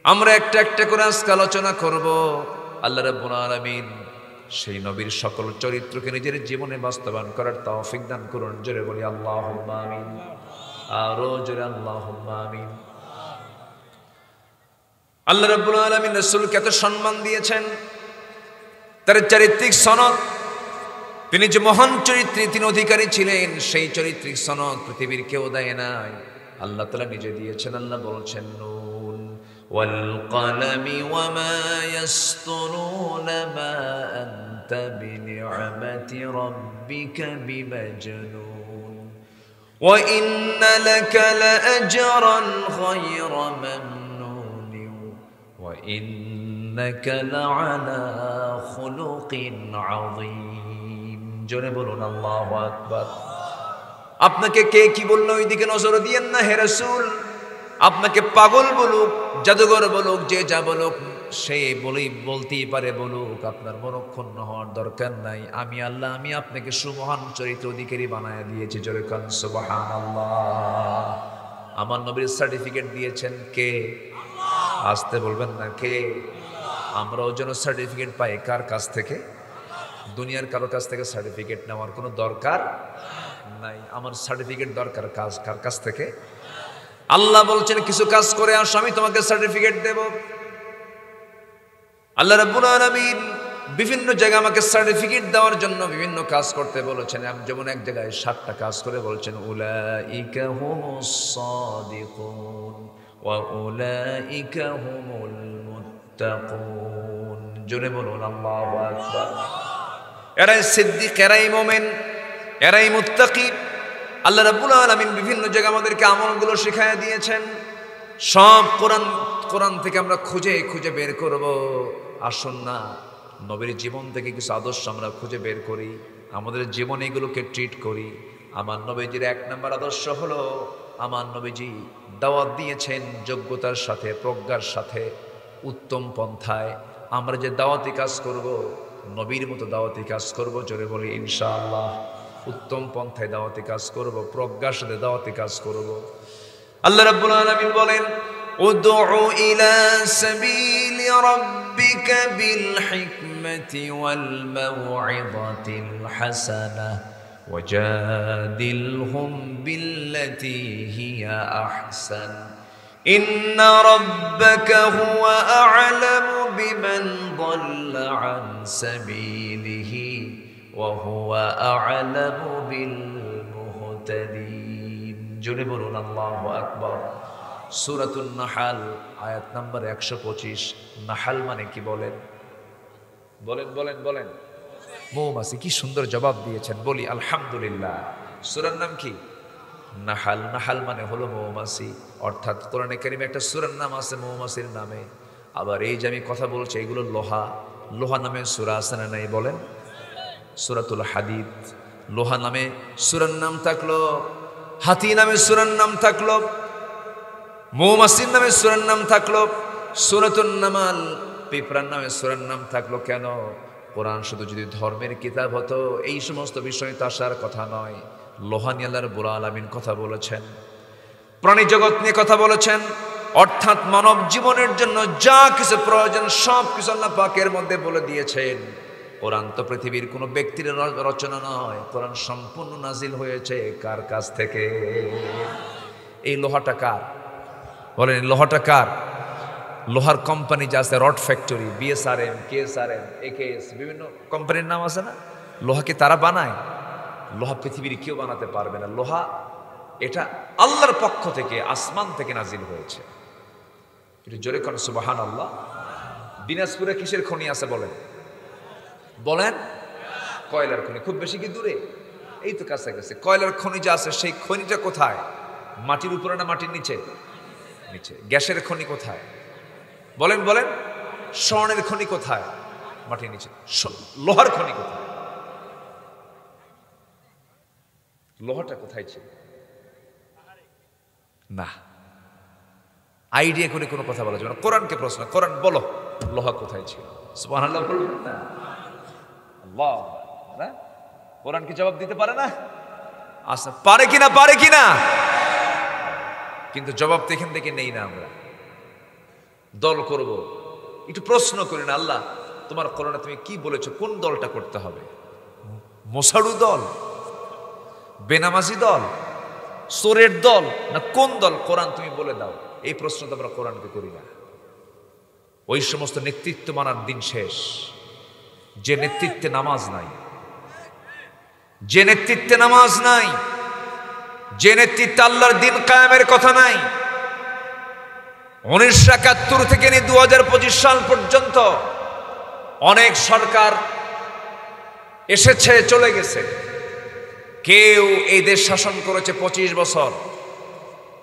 আমরা একটা একটা করে আজকে আলোচনা করব। আল্লাহ রাব্বুল আলামিন সেই নবীর সকল চরিত্রকে নিজের জীবনে বাস্তবায়ন করার তৌফিক দান করুন, জোরে বলি আল্লাহুম্মা আমিন, আরো জোরে আল্লাহুম্মা আমিন। আল্লাহ রাব্বুল আলামিন রাসূলকে এত সম্মান দিয়েছেন, তার চারিত্রিক সনদ, তিনি যে মহান চরিত্রে তিনি অধিকারী ছিলেন, সেই চরিত্রিক সনদ পৃথিবীর কেউ দেয় নাই, আল্লাহ তাআলা নিজে দিয়েছেন। আল্লাহ বলছেন নুন ওয়াল কলমি ওয়া মা ইয়াসতুরুন মা আনতা বিনি'মাতি রাব্বিকা বিমাজনুন ওয়া ইন্না লাকা লাআজরান গায়রা মামনুন ওয়া ইন্নাকা লাআলা খুলুকিন আযীম। জোরে বলুন আল্লাহু আকবার। আপনাকে কে কি বললো ওইদিকে নজর দিয়েন না হে রাসূল। আপনাকে পাগল বলুক, জাদুঘর বলুক, যে যা বলুক, সে বলতেই পারে বলুক, আপনার মনক্ষুণ্ণ হওয়ার দরকার নাই। আমি আল্লাহ, আমি আপনাকে সুমহান চরিত্র অধিকারী বানায় দিয়েছি। জোরে কান সুবহানাল্লাহ। আমার নবীর সার্টিফিকেট দিয়েছেন কে? আসতে বলবেন না, কে? আমরাও যেন সার্টিফিকেট পাই কার কাছ থেকে? দুনিয়ার কারো কাছ থেকে সার্টিফিকেট নেওয়ার কোনো দরকার নাই। আমার সার্টিফিকেট দরকার কার কাছ থেকে? আল্লাহ বলছেন কিছু কাজ করে আসো, আমি তোমাকে সার্টিফিকেট দেব। আল্লাহ রাব্বুল আলামিন বিভিন্ন জায়গায় আমাকে সার্টিফিকেট দেওয়ার জন্য বিভিন্ন কাজ করতে বলেছেন। যেমন এক জায়গায় 7টা কাজ করে বলছেন, উলাইকা হুমুস সাদিকুন ওয়া উলাইকা হুমুল মুত্তাকুন। জোরে বলুন আল্লাহু আকবার। এরাই সিদ্দিক, এরাই মুমিন, এরাই মুত্তাকি। আল্লাহ রাব্বুল আলামিন বিভিন্ন জায়গায় আমাদেরকে আমলগুলো শিখায় দিয়েছেন। সব কোরআন থেকে আমরা খুঁজে খুঁজে বের করব। আসুন না নবীর জীবন থেকে কিছু আদর্শ আমরা খুঁজে বের করি, আমাদের জীবনে এগুলোকে ট্রিট করি। আমার নবীজির 1 নম্বর আদর্শ হলো, আমার নবীজি দাওয়াত দিয়েছেন যোগ্যতার সাথে, প্রজ্ঞার সাথে, উত্তম পন্থায়। আমরা যে দাওয়াতি কাজ করব, নবীর মতো দাওয়াতি কাজ করব। জোরে বলি ইনশাআল্লাহ। উত্তম পন্থায় দাওয়াতি কাজ করব, প্রজ্ঞার সাথে দাওয়াতি কাজ করব। আল্লাহ রাব্বুল আলামিন বলেন, উদউ ইলা সাবিলি রাব্বিকা বিল হিকমাতি ওয়াল মাউইযাতিল হাসানাহ ওয়াজাদিলহুম বিল্লাতী হিয়া আহসান ইন্না রাব্বাকা হুয়া আ'লামু বিমান দাল্লা আন সাবিলিহি ওয়া হুয়া আ'লামু বিল মুহতাদিন। জোরে বলুন আল্লাহু আকবার। সূরাতুন নাহাল আয়াত নাম্বার 125। নাহাল মানে কি বলেন? বলেন বলেন বলেন। মৌমাছি। কি সুন্দর জবাব দিয়েছেন, বলি আলহামদুলিল্লাহ। সূরার নাম কি? নাহাল। নাহাল মানে হলো মৌমাছি। অর্থাৎ কোরআনে কারিমে একটা সূরার নাম আছে মৌমাছির নামে। আবার এই যে আমি কথা বলছি, এগুলো লোহা, লোহা নামে সূরা আছে না নাই বলেন? সূরাতুল হাদিদ। লোহা নামে সূরার নাম থাকলো, হাতি নামে সূরার নাম থাকলো, মৌমাছির নামে সূরার নাম থাকলো, সূরাতুন নামাল পিঁপড়ার নামে সূরার নাম থাকলো। কেন? কোরআন শুধু যদি ধর্মের কিতাব হতো এই সমস্ত বিষয় তো আসার কথা নয়। লোহা নিয়ে আল্লাহ রাব্বুল আলামিন কথা বলেছেন, প্রাণী জগৎ নিয়ে কথা বলেছেন, অর্থাৎ মানব জীবনের জন্য যা কিছু প্রয়োজন সব কিছু আল্লাহ পাকের মধ্যে বলে দিয়েছেন। কোরআন তো পৃথিবীর কোনো ব্যক্তির রচনা নয়, কোরআন সম্পূর্ণ নাজিল হয়েছে কার কাছ থেকে? এই লোহাটা কার বলেন? এই লোহাটা কার? লোহার কোম্পানি যা আছে, rod factory, BSRM, KSRM, AKS, বিভিন্ন কোম্পানির নাম আছে না? লোহা কি তারা বানায়? লোহা পৃথিবীর কেউ বানাতে পারবে না। লোহা এটা আল্লাহর পক্ষ থেকে, আসমান থেকে নাজিল হয়েছে। একটু জোরে কোন সুবহানাল্লাহ। দিনাজপুরে কিসের খনি আছে বলেন? বলেন? কয়লার খনি। খুব বেশি কি দূরে? এই তো কাছাকাছি। কয়লার খনি যা আছে সেই খনিটা কোথায়? মাটির উপরে না মাটির নিচে? নিচে। গ্যাসের খনি কোথায়? বলেন বলেন। স্বর্ণের খনি কোথায়? মাটির নিচে। লোহার খনি কোথায়? লোহাটা কোথায় ছিল? না, আইডিয়া করে কোনো কথা বলা যাবে না। কোরআনকে প্রশ্ন, কোরআন বলো লোহা কোথায় ছিল? সুবহানাল্লাহ বলবেন না? আল্লাহ না, কোরআন কি জবাব দিতে পারে না? আচ্ছা, পারে কিনা? পারে কিনা? কিন্তু জবাব তো এখান থেকে নেই না। আমরা দল করব, একটু প্রশ্ন করি না, আল্লাহ তোমার কোরআনে তুমি কি বলেছো, কোন দলটা করতে হবে? মোসাড়ু দল, বেনামাজি দল, সোরের দল, না কোন দল? কোরআন তুমি বলে দাও। এই প্রশ্ন তো আমরা কোরআনকে করি না। ওই সমস্ত নেতৃত্ব মানার দিন শেষ, যে নেতৃত্বে নামাজ নাই, যে নেতৃত্বে নামাজ নাই, যে নেতৃত্বে আল্লাহর দিন কায়েমের কথা নাই। 1971 থেকে নিয়ে 2025 সাল পর্যন্ত অনেক সরকার এসেছে, চলে গেছে। কেউ এই দেশ শাসন করেছে 25 বছর,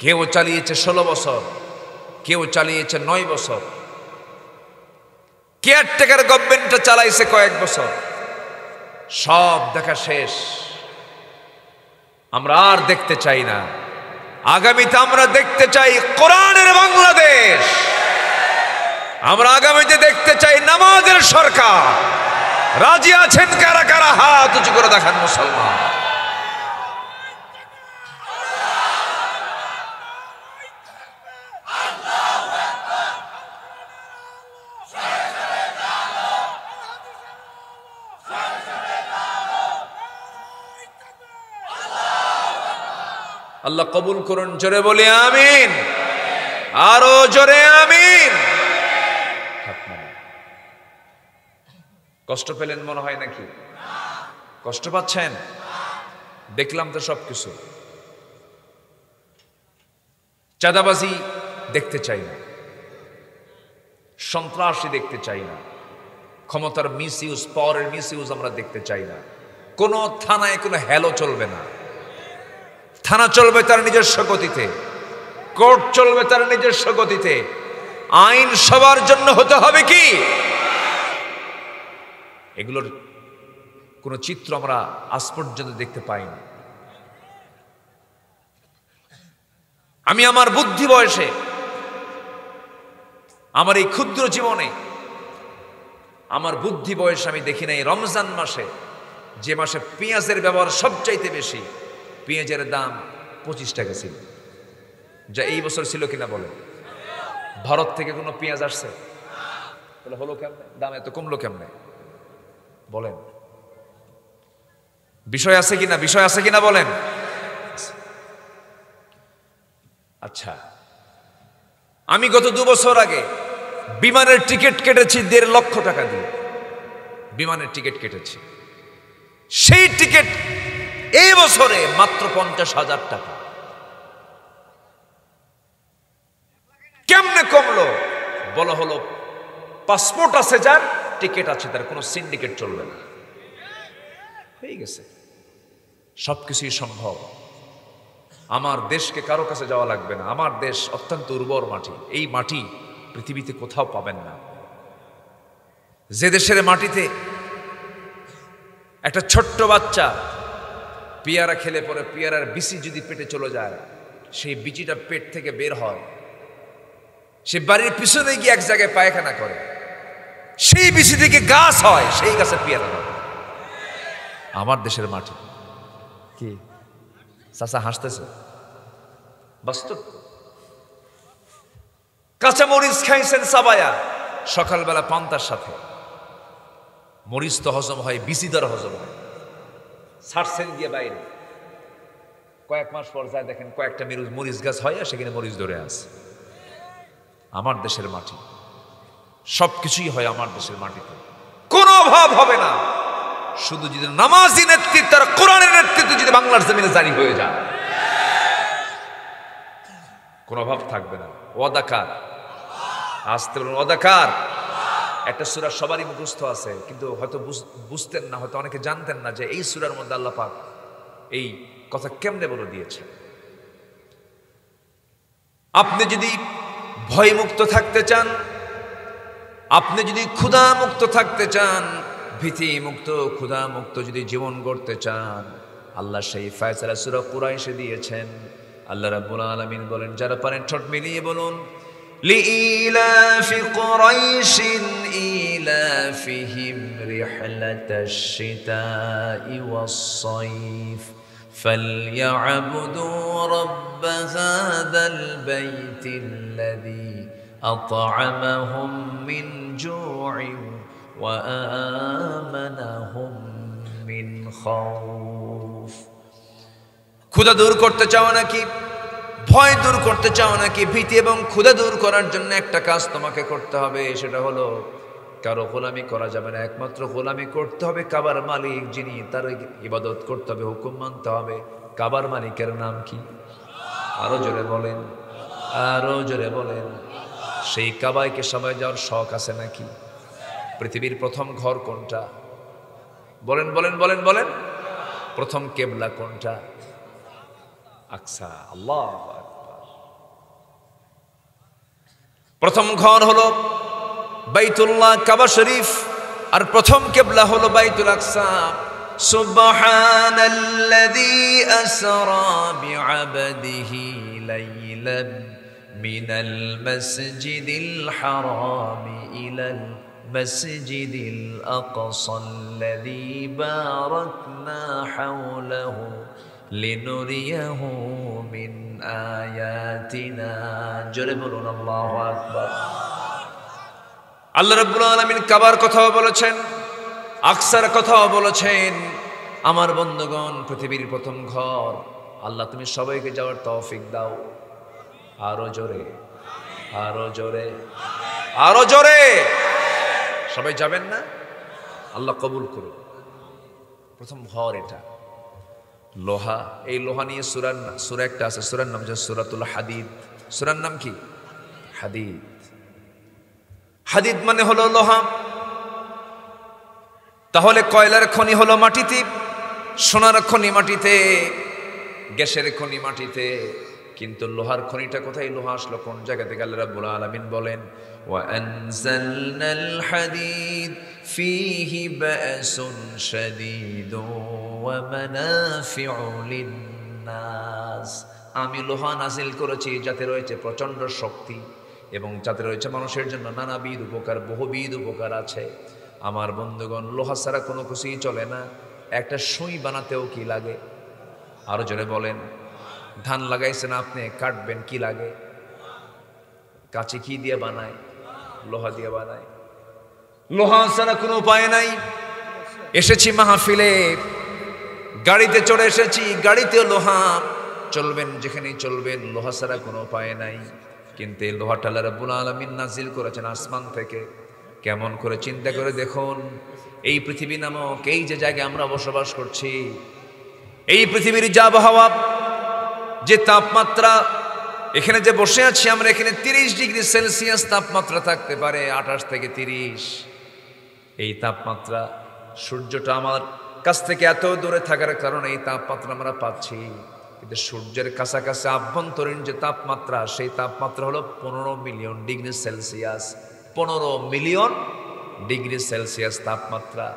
কেউ চালিয়েছে 16 বছর, কেউ চালিয়েছে 9 বছর, কেয়ারটেকার গভর্নমেন্টটা চালাইছে কয়েক বছর। সব দেখা শেষ। আমরা আর দেখতে চাই না। আগামীতে আমরা দেখতে চাই কোরআনের বাংলাদেশ। আমরা আগামীতে দেখতে চাই নামাজের সরকার। রাজি আছেন কারা কারা? হাত উঁচু করে দেখান মুসলমান। আল্লাহ কবুল করুন। জোরে বলি আমিন, আরো জোরে আমিন। কষ্ট পেলেন মনে হয় নাকি? কষ্ট পাচ্ছেন? দেখলাম তো সবকিছু। চাঁদাবাজি দেখতে চাই না, সন্ত্রাসী দেখতে চাই না, ক্ষমতার মিসইউজ, পাওয়ারের মিসইউজ আমরা দেখতে চাই না। কোন থানায় কোনো হেলো চলবে না। থানা চলবে তার নিজস্ব গতিতে, কোর্ট চলবে তার নিজস্ব গতিতে। আইন সবার জন্য হতে হবে কি? এগুলোর কোন চিত্র আমরা আজ পর্যন্ত দেখতে পাইনি। আমি আমার বুদ্ধি বয়সে, আমার এই ক্ষুদ্র জীবনে, আমার বুদ্ধি বয়সে আমি দেখি নাই রমজান মাসে, যে মাসে পেঁয়াজের ব্যবহার সবচাইতে বেশি, পেঁয়াজের দাম 25 টাকা ছিল। যা এই বছর ছিল কিনা বলেন? ভারত থেকে কোনো পেঁয়াজ আসছে? তাহলে হলো কেমনে? দাম এত কমলো কেমনে বলেন? বিষয় আছে কিনা? বিষয় আছে কিনা বলেন? আচ্ছা, আমি গত 2 বছর আগে বিমানের টিকিট কেটেছি 1.5 লক্ষ টাকা দিয়ে। বিমানের টিকিট কেটেছি, সেই টিকিট এই বছরে মাত্র 50,000 টাকা। কেমনে কমলো? বলা হলো পাসপোর্ট আছে যার, টিকিট আছে তার, কোনো সিন্ডিকেট চলবে না। হয়ে গেছে। সবকিছুই সম্ভব। আমার দেশকে কারো কাছে যাওয়া লাগবে না। আমার দেশ অত্যন্ত উর্বর মাটি। এই মাটি পৃথিবীতে কোথাও পাবেন না। যে দেশের মাটিতে একটা ছোট্ট বাচ্চা পেয়ারা খেলে পরে পেয়ারার বিচি যদি পেটে চলে যায়, সেই বিচিটা পেট থেকে বের হয়, সে বাড়ির পিছনে গিয়ে এক জায়গায় পায়খানা করে, সেই বিচি থেকে গাছ হয়, সেই গাছে পেয়ারা হবে। আমার দেশের মাটি কি চাচা হাসতেছে, বাস্তব। কাঁচা মরিচ খাইছেন চাবায়া সকালবেলা পান্তার সাথে, মরিচ তো হজম হয়, বিচি দ্বারা হজম হয়। ছাড়ছেন দিয়ে বাইরে, কয়েক মাস পর যায় দেখেন কয়েকটা মরিচ গাছ হয়, আর সেখানে মরিচ ধরে আছে। আমার দেশের মাটি, সবকিছুই হয় আমার দেশের মাটিতে, কোনো অভাব হবে না। শুধু যদি নামাজি নেতৃত্ব আর কোরআনের নেতৃত্ব যদি বাংলার জমিনে জারি হয়ে যায়, কোনো অভাব থাকবে না। ওয়াদাকার, আসতে বলুন ওয়াদাকার। একটা সূরা সবারই মুখস্থ আছে, কিন্তু হয়তো বুঝতেন না, হয়তো অনেকে জানতেন না যে এই সূরার মধ্যে আল্লাহ পাক এই কথা কেমনে বলে দিয়েছে। আপনি যদি ভয়মুক্ত থাকতে চান, আপনি যদি ক্ষুধা মুক্ত থাকতে চান, ভীতি মুক্ত ক্ষুধা মুক্ত যদি জীবন গড়তে চান, আল্লাহ সেই ফয়সালা সূরা কুরাইশে দিয়েছেন। আল্লাহ রাব্বুল আলামিন বলেন, যারা পারেন ঠোঁট মিলিয়ে বলুন, লিইলাফি কুরাইশিন ইলাফিহিম রিহলাতাশ শিতাই ওয়াস সাইফ ফালইয়াবুদু রাব্ব হাযাল বাইতিল্লাযী আত'আমাহুম মিন জু'ইন ওয়া আমানাহুম মিন খাউফ। ক্ষুধা দূর করতে চাও নাকি, ভয় দূর করতে চাও নাকি? ভীতি এবং ক্ষুধা দূর করার জন্য একটা কাজ তোমাকে করতে হবে, সেটা হলো কারো গোলামি করা যাবে না। একমাত্র গোলামি করতে হবে কাবার মালিক যিনি, তার ইবাদত করতে হবে, হুকুম মানতে হবে। কাবার মালিকের নাম কি? আরো জোরে বলেন, আরো জোরে বলেন। সেই কাবায়কে সবাই যাওয়ার শখ আছে নাকি? পৃথিবীর প্রথম ঘর কোনটা? বলেন বলেন বলেন বলেন। প্রথম কেবলা কোনটা? আকসা। আল্লাহু আকবার। প্রথম ঘর হলো বাইতুল্লাহ কাবা শরীফ, আর প্রথম কেবলা হলো বাইতুল আকসা। সুবহানাল্লাযী আসরা বিআবদিহি লাইলান মিনাল মাসজিদিল হারাম ইলাল মাসজিদিল আকসাল্লাযী বারাকনা হাওলাহু লিনুরিয়াহু মিন আয়াতিনা। জোরে বলুন আল্লাহু আকবার। আল্লাহ রাব্বুল আলামিন কাবার কথাও বলেছেন, আকসার কথাও বলেছেন। আমার বন্ধুগণ, পৃথিবীর প্রথম ঘর। আল্লাহ তুমি সবাইকে যাওয়ার তৌফিক দাও। আরো জোরে, আরো জোরে, আরো জোরে। সবাই যাবেন না? আল্লাহ কবুল করুন। প্রথম ঘর এটা লোহা। এই লোহা নিয়ে সূরা একটা আছে, সূরার নাম হচ্ছে সূরাতুল হাদিদ। সূরার নাম কি? হাদিদ। হাদিদ মানে হলো লোহা। তাহলে কয়লার খনি হলো মাটিতে, সোনার খনি মাটিতে, গ্যাসের খনি মাটিতে, কিন্তু লোহার খনিটা কোথায়? লোহা আসলো কোন জায়গা থেকে? আল্লাহ রাব্বুল আলামিন বলেন, ওয়া আনজালনাল হাদিদ ফীহি বা'সুন শাদীদুন ওয়া মানাফিউ লিন-নাস। আমি লোহা নাজিল করেছি যাতে রয়েছে প্রচন্ড শক্তি এবং যাতে রয়েছে মানুষের জন্য নানাবিধ উপকার, বহুবিধ উপকার আছে। আমার বন্ধুগণ, লোহা ছাড়া কোনো কিছুই চলে না। একটা সুই বানাতেও কি লাগে? আরো জোরে বলেন। ধান লাগাইছেন আপনি, কাটবেন, কি লাগে? কাঁচি কি দিয়ে বানায়? লোহা দিয়ে বানায়। লোহা ছাড়া কোনো উপায় নাই। এসেছি মাহফিলে, গাড়িতে চড়ে এসেছি, গাড়িতেও লোহা। চলবেন যেখানেই চলবেন, লোহা ছাড়া কোনো উপায় নাই। কিন্তু এই লোহাটা আল্লাহ রাব্বুল আলামিন নাজিল করেছেন আসমান থেকে। কেমন করে চিন্তা করে দেখুন, এই পৃথিবী নামক এই যে জায়গায় আমরা বসবাস করছি, এই পৃথিবীর যে আবহাওয়া, যে তাপমাত্রা, এখানে যে বসে আছি আমরা, এখানে 30 ডিগ্রি সেলসিয়াস তাপমাত্রা থাকতে পারে, 28 থেকে 30। এই তাপমাত্রা, সূর্যটা আমার কাছ থেকে এত দূরে থাকার কারণে এই তাপমাত্রা আমরা পাচ্ছি। কিন্তু সূর্যের কাছাকাছি আভ্যন্তরীণ যে তাপমাত্রা, সেই তাপমাত্রা হলো 15 million degree Celsius. 15 million degree Celsius তাপমাত্রা।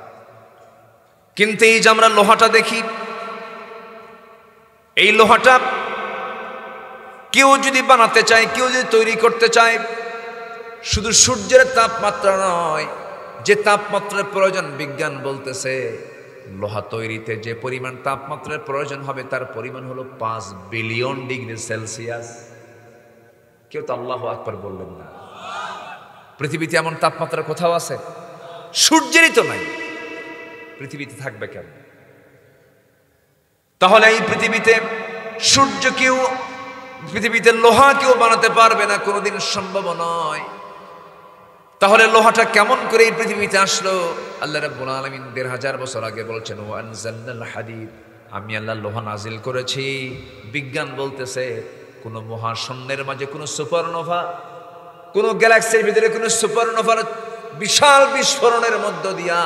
কিন্তু এই যে আমরা লোহাটা দেখি, এই লোহাটা কেউ যদি বানাতে চায়, কেউ যদি তৈরি করতে চায়, শুধু সূর্যের তাপমাত্রা নয়, যে তাপমাত্রার প্রয়োজন, বিজ্ঞান বলতেছে লোহা তৈরিতে যে পরিমাণ তাপমাত্রার প্রয়োজন হবে তার পরিমাণ হলো 5 বিলিয়ন ডিগ্রি সেলসিয়াস। কেউ তো আল্লাহু আকবার বললেন না। পৃথিবীতে এমন তাপমাত্রা কোথাও আছে? সূর্যেরই তো নাই, পৃথিবীতে থাকবে কেন? তাহলে এই পৃথিবীতে সূর্যকেও, পৃথিবীতে লোহা কেউ বানাতে পারবে না, কোনোদিন সম্ভব নয়। তাহলে লোহাটা কেমন করে এই পৃথিবীতে আসলো? আল্লাহ রাব্বুল আলামিন ১৫০০ বছর আগে বলছেন, ওয়া আনজালনাল হাদিদ, আমি আল্লাহ লোহা নাজিল করেছি। বিজ্ঞান বলতেছে কোন মহাশূন্যের মাঝে কোন সুপারনোভা, কোন গ্যালাক্সির ভিতরে কোন সুপারনোভার বিশাল বিস্ফোরণের মধ্য দিয়া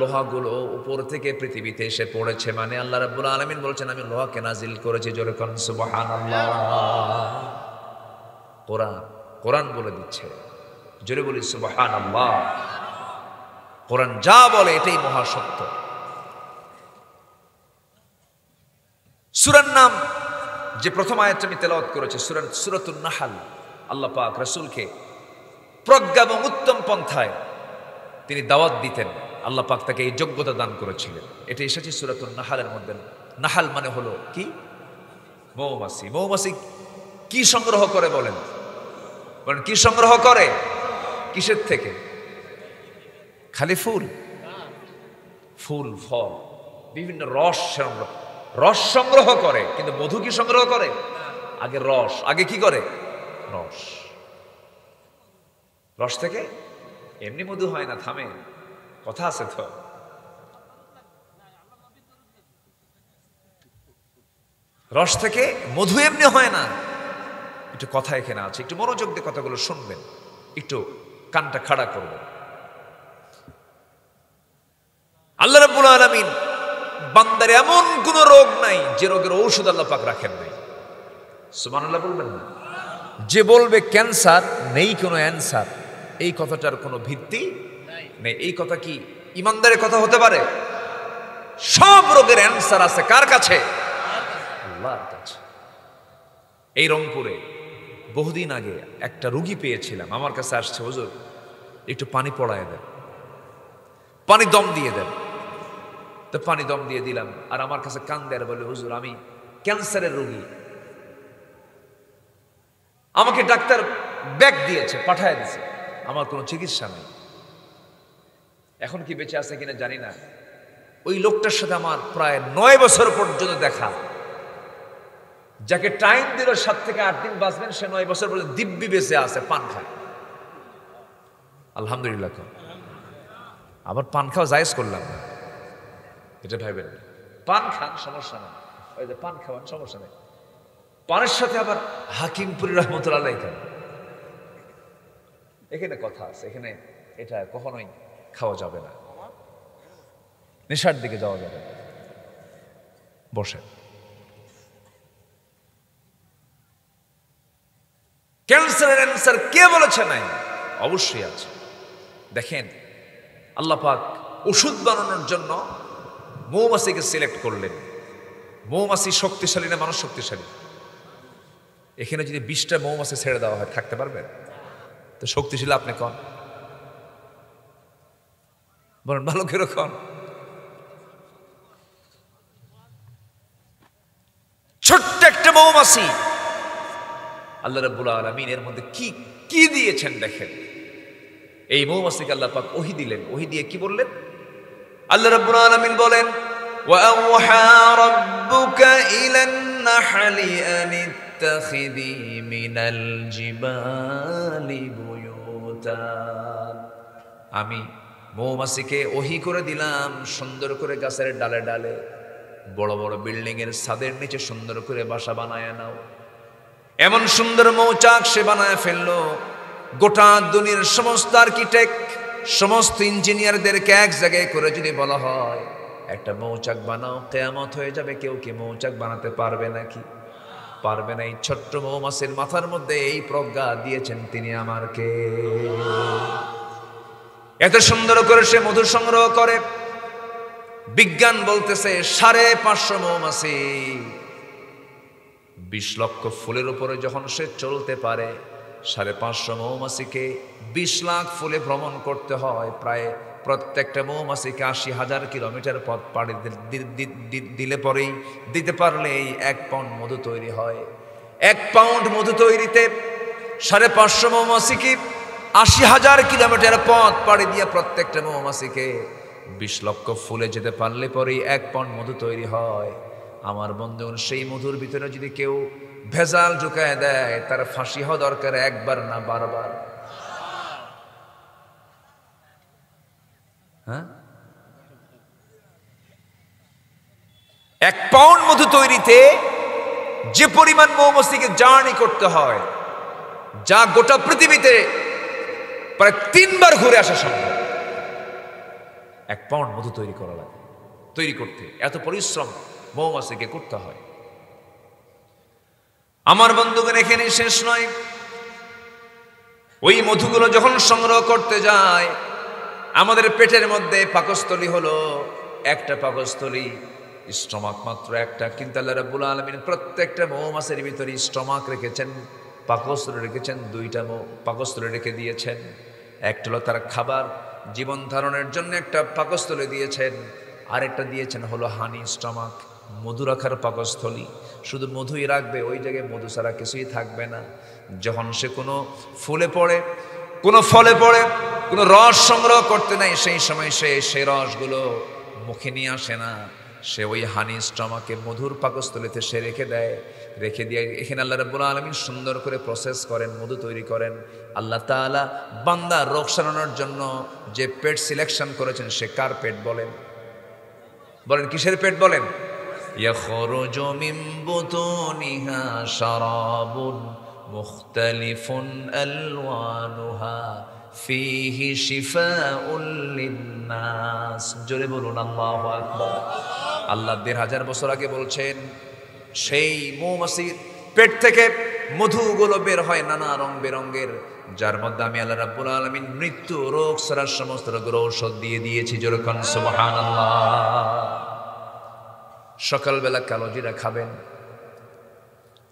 লোহাগুলো উপর থেকে পৃথিবীতে এসে পড়েছে। মানে আল্লাহ রাব্বুল আলামিন বলছেন আমি লোহাকে নাজিল করেছি। জোরে কোন সুবহানাল্লাহ। কোরআন বলে দিচ্ছে, জোরে বলি সুবহানাল্লাহ। কোরআন যা বলে এটাই মহাসত্য। সূরার নাম যে প্রথম আয়াতটা আমি তেলাওয়াত করেছি, সূরাতুন নাহল। আল্লাহ পাক রাসূলকে প্রজ্ঞা এবং উত্তম পন্থায় তিনি দাওয়াত দিতেন। আল্লাহ পাক তাকে এই যোগ্যতা দান করেছিলেন। এটা এসেছে সূরাতুন নাহলের মধ্যে। নাহল মানে হলো কি? মৌমাছি। মৌমাছি কি সংগ্রহ করে বলেন? বলেন কি সংগ্রহ করে? কিসের থেকে? খালি ফুল, ফুল, ফল, বিভিন্ন রস সংগ্রহ করে। কিন্তু মধু কি সংগ্রহ করে? আগে রস। আগে কি করে? রস। রস থেকে এমনি মধু হয় না, থামে, কথা আছে তো। রস থেকে মধু এমনি হয় না, একটু কথা এখানে আছে, একটু মনোযোগ দিয়ে কথাগুলো শুনবেন, একটু কানটা খাড়া করবেন। আল্লাহ রাব্বুল আলামিন বান্দার এমন কোন রোগ নাই যে রোগের ঔষধ আল্লাহ পাক রাখেন নাই। সুবহানাল্লাহ বলবেন না? যে বলবে ক্যান্সার নেই কোনো অ্যান্সার, এই কথাটার কোনো ভিত্তি নেই। এই কথা কি ইমানদারের কথা হতে পারে? সব রোগের অ্যান্সার আছে কার কাছে? আল্লাহর কাছে। এই রংপুরে বহুদিন আগে একটা রোগী পেয়েছিলাম, আমার কাছে আসছে, হুজুর একটু পানি পড়ায় দেন, পানি দম দিয়ে দেন। তো পানি দম দিয়ে দিলাম, আর আমার কাছে কান্দে আর বলে, হুজুর আমি ক্যান্সারের রোগী, আমাকে ডাক্তার ব্যাগ দিয়েছে, পাঠায় দিয়েছে, আমার কোনো চিকিৎসা নেই। এখন কি বেঁচে আছে কিনা জানি না। ওই লোকটার সাথে আমার প্রায় 9 বছর পর্যন্ত দেখা। যাকে টাইম দিল 7 থেকে 8 দিন বাঁচবেন, সে 9 বছর পর্যন্ত দিব্যি বেঁচে আছে, পান খায়। আলহামদুলিল্লাহ। আবার পান খাওয়া জায়েজ করলাম না, এটা ভাইবেন। পান খান, সমস্যা নেই, ওই যে পান খাওয়ান, সমস্যা নেই। পানের সাথে আবার হাকিমপুরি রহমতুল্লাহ আলাইহি খান, এখানে কথা আছে, এখানে এটা কখনোই খাওয়া যাবে না, নেশার দিকে যাওয়া যাবে না। বসে। ক্যান্সারের অ্যান্সার কে বলেছে নাই? অবশ্যই আছে। দেখেন আল্লাহ পাক ওষুধ বানানোর জন্য মৌমাছিকে সিলেক্ট করলেন। মৌমাছি শক্তিশালী না মানুষ শক্তিশালী? এখানে যদি 20টা মৌমাছি ছেড়ে দেওয়া হয়, থাকতে পারবেন? তো শক্তিশালী আপনি কন, বলেন ভালো করে কন। ছোট্ট একটা মৌমাছি, আল্লাহ রাব্বুল আলামিন এর মধ্যে কি কি দিয়েছেন দেখেন। এই মৌমাছিকে আল্লাহ পাক ওহী দিলেন। ওহী দিয়ে কি বললেন? আল্লাহ রাব্বুল আলামিন বলেন, ওয়া আওহা রাব্বুকা ইলান নাহলি আন ইত্তাখিযি মিনাল জিবালি বুয়ুতা। আমি মৌমাছিকে ওহী করে দিলাম, সুন্দর করে গাছের ডালে ডালে, বড় বড় বিল্ডিং এর ছাদের নিচে সুন্দর করে বাসা বানায় নাও। এমন সুন্দর মৌচাক সে বানায় ফেললো, গোটা দুনিয়ার সমস্ত আর্কিটেক্ট, সমস্ত ইঞ্জিনিয়ারদেরকে এক জায়গায় করে যদি বলা হয় একটা মৌচাক বানাও, কিয়ামত হয়ে যাবে, কেউ কি মৌচাক বানাতে পারবে নাকি? পারবে না। এই ছোট্ট মৌমাছির মাথার মধ্যে এই প্রজ্ঞা দিয়েছেন তিনি আমারকে। এত সুন্দর করে সে মধু সংগ্রহ করে। বিজ্ঞান বলতেছে 550 মৌমাছি 20 লক্ষ ফুলের উপরে যখন সে চলতে পারে, 550 মৌমাছিকে 20 লাখ ফুলে ভ্রমণ করতে হয়, প্রায় প্রত্যেকটা মৌমাছিকে 80,000 কিলোমিটার পথ পাড়ি দিলে পরেই দিতে পারলেই 1 পাউন্ড মধু তৈরি হয়। 1 পাউন্ড মধু তৈরিতে 550 মৌমাছিকে 80,000 কিলোমিটার পথ পাড়ি দিয়ে প্রত্যেকটা মৌমাছিকে 20 লক্ষ ফুলে যেতে পারলে পরেই 1 পাউন্ড মধু তৈরি হয়। আমার বন্ধুগণ, সেই মধুর ভিতরে যদি কেউ ভেজাল ঢুকায় দেয় তার ফাঁসি হওয়া দরকার, একবার না বারবার। হ্যাঁ, 1 পাউন্ড মধু তৈরিতে যে পরিমাণ মৌমাছিকে জার্নি করতে হয়, যা গোটা পৃথিবীতে প্রায় 3 বার ঘুরে আসা সম্ভব। 1 পাউন্ড মধু তৈরি করা লাগে, তৈরি করতে এত পরিশ্রম মৌমাছিকে করতে হয়। আমার বন্ধুগণ, এখানে শেষ নয়। ওই মধুগুলো যখন সংগ্রহ করতে যায়, আমাদের পেটের মধ্যে পাকস্থলী হলো একটা পাকস্থলী, স্টমাক মাত্র একটা, কিন্তু আল্লাহ রাব্বুল আলামিন প্রত্যেকটা মৌমাছির ভিতরে স্টমাক রেখেছেন, পাকস্থলী রেখেছেন, 2টা পাকস্থলী রেখে দিয়েছেন। একটা হলো তার খাবার জীবন ধারণের জন্য একটা পাকস্থলী দিয়েছেন, আরেকটা দিয়েছেন হলো হানি স্টমাক, মধু রাখার পাকস্থলী। শুধু মধুই রাখবে, ওই জায়গায় মধু ছাড়া কিছুই থাকবে না। যখন সে কোনো ফুলে পড়ে, কোনো ফলে পড়ে, কোনো রস সংগ্রহ করতে নাই, সেই সময় সে রসগুলো মুখে নিয়ে আসে না, সে ওই হানি স্টমাকে মধুর পাকস্থলীতে সে রেখে দেয়। রেখে দিয়ে এখানে আল্লাহ রাব্বুল আলামিন সুন্দর করে প্রসেস করেন, মধু তৈরি করেন। আল্লাহ তাআলা বান্দা রোগ সারানোর জন্য যে পেট সিলেকশন করেছেন, সে কার পেট বলেন? বলেন কিসের পেট বলেন? ইয়াখরুজু মিন বুতুনিহা শারাবুন মুখতালিফুন আলওয়ানুহা ফীহি শিফাউল লিন্নাস। জোরে বলুন আল্লাহু আকবার। আল্লাহ 1,500 বছর আগে বলছেন, সেই মৌমাছির পেট থেকে মধুগুলো বের হয় নানা রং বেরঙের, যার মধ্যে আমি আল্লাহ রাব্বুল আলামিন মৃত্যু রোগ সারার সমস্ত রোগের ঔষধ দিয়ে দিয়েছি। জোরে কোন সুবহানাল্লাহ। সকালবেলা কালোজিরা খাবেন,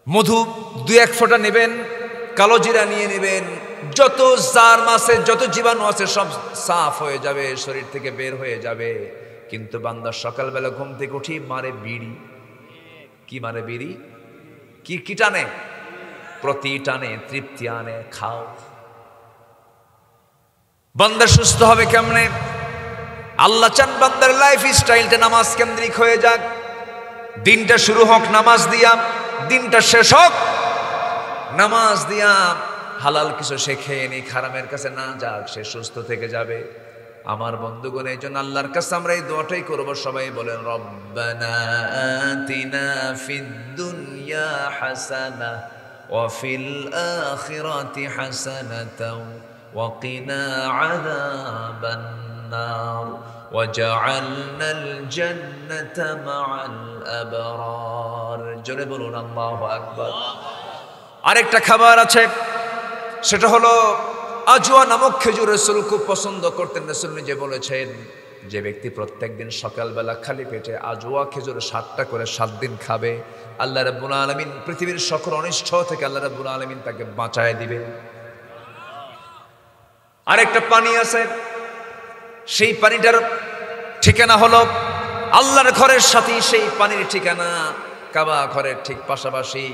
মধু 2-1 ফোঁটা নেবেন, কালোজিরা নিয়ে নেবেন, যত জার মাছে যত জীবাণু আছে সব সাফ হয়ে যাবে, শরীর থেকে বের হয়ে যাবে। কিন্তু বান্দা সকালবেলা ঘুম থেকে উঠি মারে বিড়ি। কি মারে? বিড়ি। কি টানে? প্রতি টানে, তৃপ্তি আনে, খাও। বান্দা সুস্থ হবে কেমনে? আল্লাহ চান বান্দার লাইফ স্টাইলটা নামাজ কেন্দ্রিক হয়ে যাক। দিনটা শুরু হোক নামাজ দিয়া, দিনটা শেষ হোক নামাজ দিয়া। হালাল কিছু সে খেয়ে নি, হারামের কাছে না যাক, সে সুস্থ থেকে যাবে। আমার বন্ধুগণ, এই জন্য আল্লাহর কাছে আমরা এই দোয়াটাই করবো। সবাই বলেন, রব্বানা আতিনা ফিদ দুনিয়া হাসানা ওয়া ফিল আখিরাতি হাসানাতাও ওয়া কিনা আযাবান নার ওয়াজআলনাল জান্নাতা মাআল আবরার। জোরে বলুন আল্লাহু আকবার। আরেকটা খাবার আছে, সেটা হলো আজওয়া নামক খেজুর। রাসূল খুব পছন্দ করতেন। রাসূল নিজে বলেছেন, যে ব্যক্তি প্রত্যেকদিন সকালবেলা খালি পেটে আজওয়া খেজুর 7টা করে 7 দিন খাবে, আল্লাহ রাব্বুল আলামিন পৃথিবীর সকল অনিষ্ট থেকে আল্লাহ রাব্বুল আলামিন তাকে বাঁচায় দিবেন। আরেকটা পানি আছে, সেই পানিটার ঠিকানা হলো আল্লাহর ঘরের সাথেই সেই পানির ঠিকানা, কাবা ঘরের ঠিক পাশাপাশি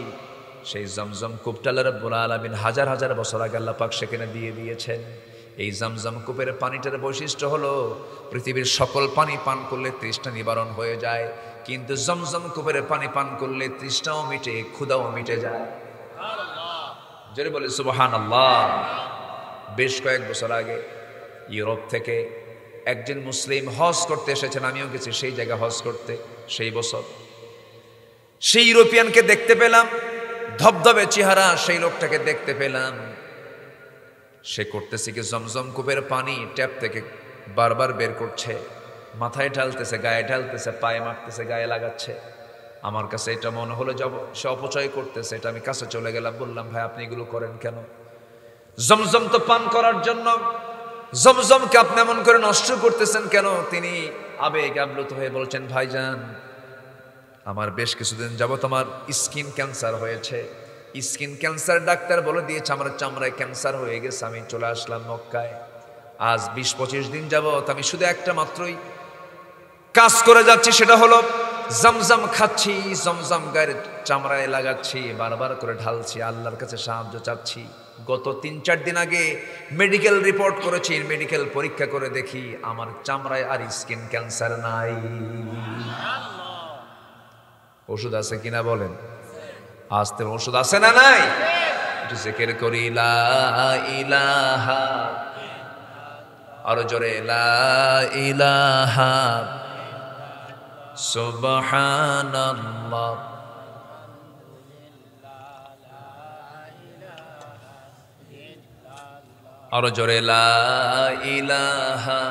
সেই জমজম কূপটা আল্লাহ রাব্বুল আলামিন হাজার হাজার বছর আগে আল্লাহ পাক সেখানে দিয়ে দিয়েছেন। এই জমজম কূপের পানিটার বৈশিষ্ট্য হলো পৃথিবীর সকল পানি পান করলে তৃষ্ণা নিবারণ হয়ে যায়, কিন্তু জমজম কূপের পানি পান করলে তৃষ্ণাও মিটে, ক্ষুধাও মিটে যায়। জোরে বলে সুবহানাল্লাহ। বেশ কয়েক বছর আগে ইউরোপ থেকে একজন মুসলিম হজ করতে এসেছেন, আমিও গেছি সেই জায়গা হজ করতে। সেই বছর সেই ইউরোপিয়ানকে দেখতে পেলাম, ধবধবে চেহারা সেই লোকটাকে দেখতে পেলাম। সে করতেছে কি, জমজম কূপের পানি ট্যাপ থেকে বারবার বের করছে, মাথায় ঢালতেছে, গায়ে ঢালতেছে, পায়ে মারতেছে, গায়ে লাগাচ্ছে। আমার কাছে এটা মনে হলো সে অপচয় করতেছে। এটা আমি কাছে চলে গেলাম, বললাম, ভাই আপনি এগুলো করেন কেন? জমজম তো পান করার জন্য, জমজমকে আপনি এমন করে নষ্ট করতেছেন কেন? তিনি আবেগ আপ্লুত হয়ে বলছেন, ভাইজান আমার বেশ কিছুদিন যাবত আমার স্কিন ক্যান্সার হয়েছে, স্কিন ক্যান্সার ডাক্তার বলে দিয়েছে আমার চামড়ায় ক্যান্সার হয়ে গেছে। আমি চলে আসলাম মক্কায়। আজ 20-25 দিন যাবত আমি শুধু একটা মাত্রই কাজ করে যাচ্ছি, সেটা হলো জমজম খাচ্ছি, জমজম গায়ের চামড়ায় লাগাচ্ছি, বারবার করে ঢালছি, আল্লাহর কাছে সাহায্য চাচ্ছি। গত 3-4 দিন আগে মেডিকেল রিপোর্ট করেছি, মেডিকেল পরীক্ষা করে দেখি আমার চামড়ায় আর স্কিন ক্যান্সার নাই। ওষুধ আছে কিনা বলেন? আস্তে ওষুধ আছে না নাই? একটু জিকির করি লা ইলাহা, আরো জোরে লা ইলাহা সুবহানাল্লাহ। আরো জোরে লা ইলাহা,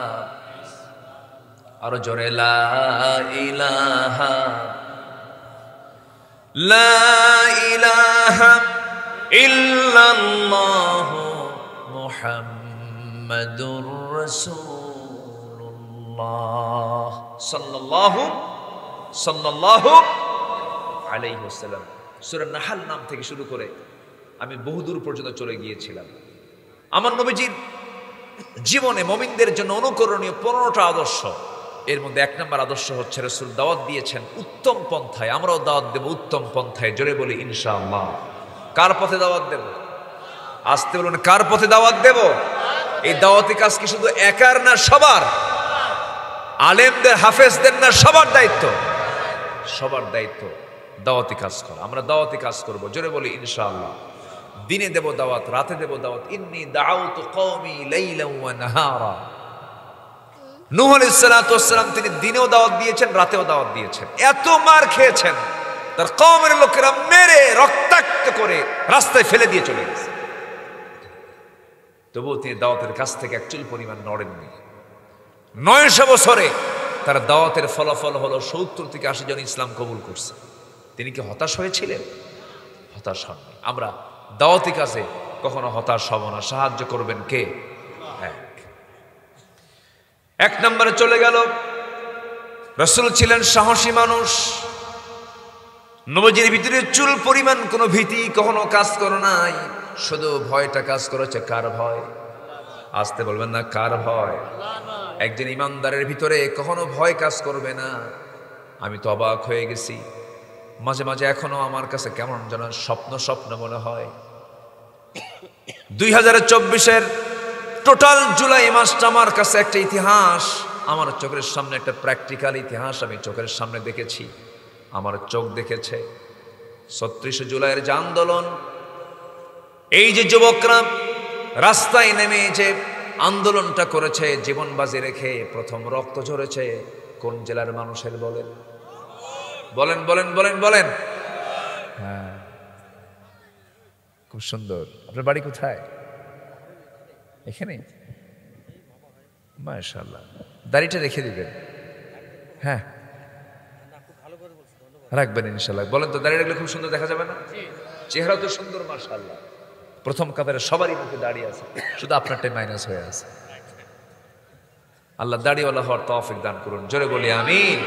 আরো জোরে লা ইলাহা, লা ইলাহা ইল্লাল্লাহু মুহাম্মাদুর রাসূলুল্লাহ সাল্লাল্লাহু আলাইহি ওয়াসাল্লাম। সূরা নাহল নাম থেকে শুরু করে আমি বহুদূর পর্যন্ত চলে গিয়েছিলাম। আমার নবীজির জীবনে মুমিনদের জন্য অনুকরণীয় 15টা আদর্শ, এর মধ্যে 1 নম্বর আদর্শ হচ্ছে রাসূল দাওয়াত দিয়েছেন উত্তম পন্থায়। আমরাও দাওয়াত দেব উত্তম পন্থায়, জোরে বলি ইনশাআল্লাহ। কার পথে দাওয়াত দেব? আসতে বলুন, কার পথে দাওয়াত দেব? এই দাওয়াতি কাজ কি শুধু একার না সবার? আলেমদের, হাফেজদের না সবার দায়িত্ব? সবার দায়িত্ব দাওয়াতি কাজ করা। আমরা দাওয়াতি কাজ করব, জোরে বলি ইনশাআল্লাহ। দিনে দেব দাওয়াত, রাতে দেব দাওয়াত। ইন্নী দাআউতু কওমি লাইলান ওয়া নাহারা। নূহ আলাইহিস সালাতু ওয়াস সালাম তিনি দিনেও দাওয়াত দিয়েছেন, রাতেও দাওয়াত দিয়েছেন। এত মার খেয়েছেন, তার কওমের লোকেরা মেরে রক্তাক্ত করে রাস্তায় ফেলে দিয়ে চলে গেছে, তবুও তিনি দাওয়াতের কাছ থেকে এক চুল পরিমাণ নড়েননি। 900 বছরে তার দাওয়াতের ফলাফল হলো 70 থেকে 80 জন ইসলাম কবুল করছে। তিনি কি হতাশ হয়েছিলেন? হতাশ হননি। আমরা দাওয়াতি কাজে কখনো হতাশ হব না। সাহায্য করবেন কে? এক নম্বরে চলে গেল, রাসূল ছিলেন সাহসী মানুষ। নবীজির ভিতরে চুল পরিমাণ কোনো ভীতি কখনো কাজ করে নাই, শুধু ভয়টা কাজ করেছে। কার ভয়? আসতে বলবেন না, কার ভয়? একজন ইমানদারের ভিতরে কখনো ভয় কাজ করবে না। আমি তো অবাক হয়ে গেছি, মাঝে মাঝে এখনো আমার কাছে কেমন যেন স্বপ্ন মনে হয়। 2024-এর টোটাল জুলাই মাসটা আমার কাছে একটা ইতিহাস। আমার চোখের সামনে একটা প্র্যাকটিক্যাল ইতিহাস আমি চোখের সামনে দেখেছি, আমার চোখ দেখেছে। 36 জুলাইয়ের যে আন্দোলন, এই যে যুবকরা রাস্তায় নেমে যে আন্দোলনটা করেছে, জীবন বাজি রেখে প্রথম রক্ত ঝরেছে কোন জেলার মানুষের? বলেন বলেন বলেন বলেন বলেন। হ্যাঁ, খুব সুন্দর। আপনার বাড়ি কোথায়? এখানে? মাশাআল্লাহ। দাড়িটা রেখে দিবেন। হ্যাঁ, রাখবেন ইনশাআল্লাহ। বলেন তো, দাড়ি রাখলে খুব সুন্দর দেখা যাবে না? চেহারা তো সুন্দর মাশাআল্লাহ। প্রথম কাতারে সবারই মুখে দাড়ি আছে, শুধু আপনারটাই মাইনাস হয়ে আছে। আল্লাহ দাড়িওয়ালা হওয়ার তৌফিক দান করুন, জোরে বলি আমিন।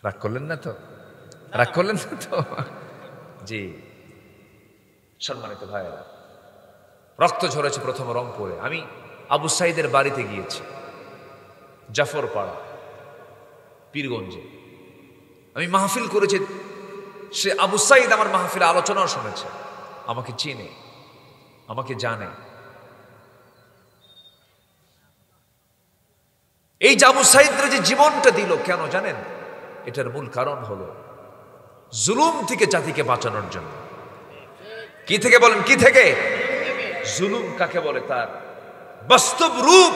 রাগ করলেন না তো? রাগ করলেন না তো? জি, সম্মানিত ভাইয়েরা, রক্ত ঝরেছে প্রথম রংপুরে। আমি আবু সাইদের বাড়িতে গিয়েছি, জাফরপাড়া, পীরগঞ্জে। আমি মাহফিল করেছি, সে আবু সাইদ আমার মাহফিলে আলোচনাও শুনেছে, আমাকে চিনে, আমাকে জানে। এই যে আবু সাইদরা যে জীবনটা দিল, কেন জানেন? এটার মূল কারণ হলো জুলুম থেকে জাতিকে বাঁচানোর জন্য। কি থেকে বলেন? কি থেকে? জুলুম কাকে বলে তার বাস্তব রূপ,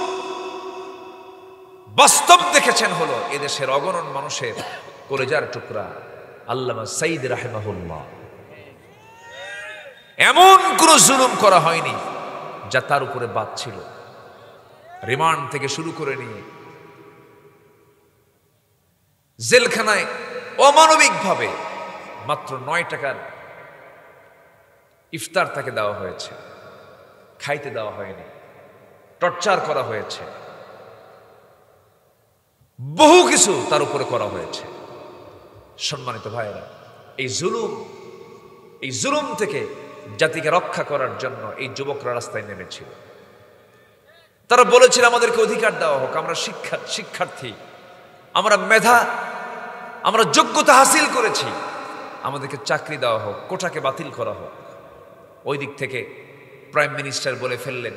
বাস্তব দেখেছেন হলো এদেশের অগণন মানুষের কলেজার টুকরা আল্লামা সাইদ রাহিমাহুল্লাহ। এমন কোন জুলুম করা হয়নি যা তার উপরে বাদ ছিল। রিমান্ড থেকে শুরু করে নিয়ে জেলখানায় অমানবিকভাবে মাত্র 9 টাকার ইফতার তাকে দেওয়া হয়েছে, খাইতে দেওয়া হয়নি, টর্চার করা হয়েছে, বহু কিছু তার উপরে করা হয়েছে। সম্মানিত ভাইয়েরা, এই জুলুম থেকে জাতিকে রক্ষা করার জন্য এই যুবকরা রাস্তায় নেমেছিল। তারা বলেছিল আমাদেরকে অধিকার দেওয়া হোক, আমরা শিক্ষার্থী, আমরা মেধা, আমরা যোগ্যতা হাসিল করেছি, আমাদেরকে চাকরি দেওয়া হোক, কোটাকে বাতিল করা হোক। ওই দিক থেকে প্রাইম মিনিস্টার বলে ফেললেন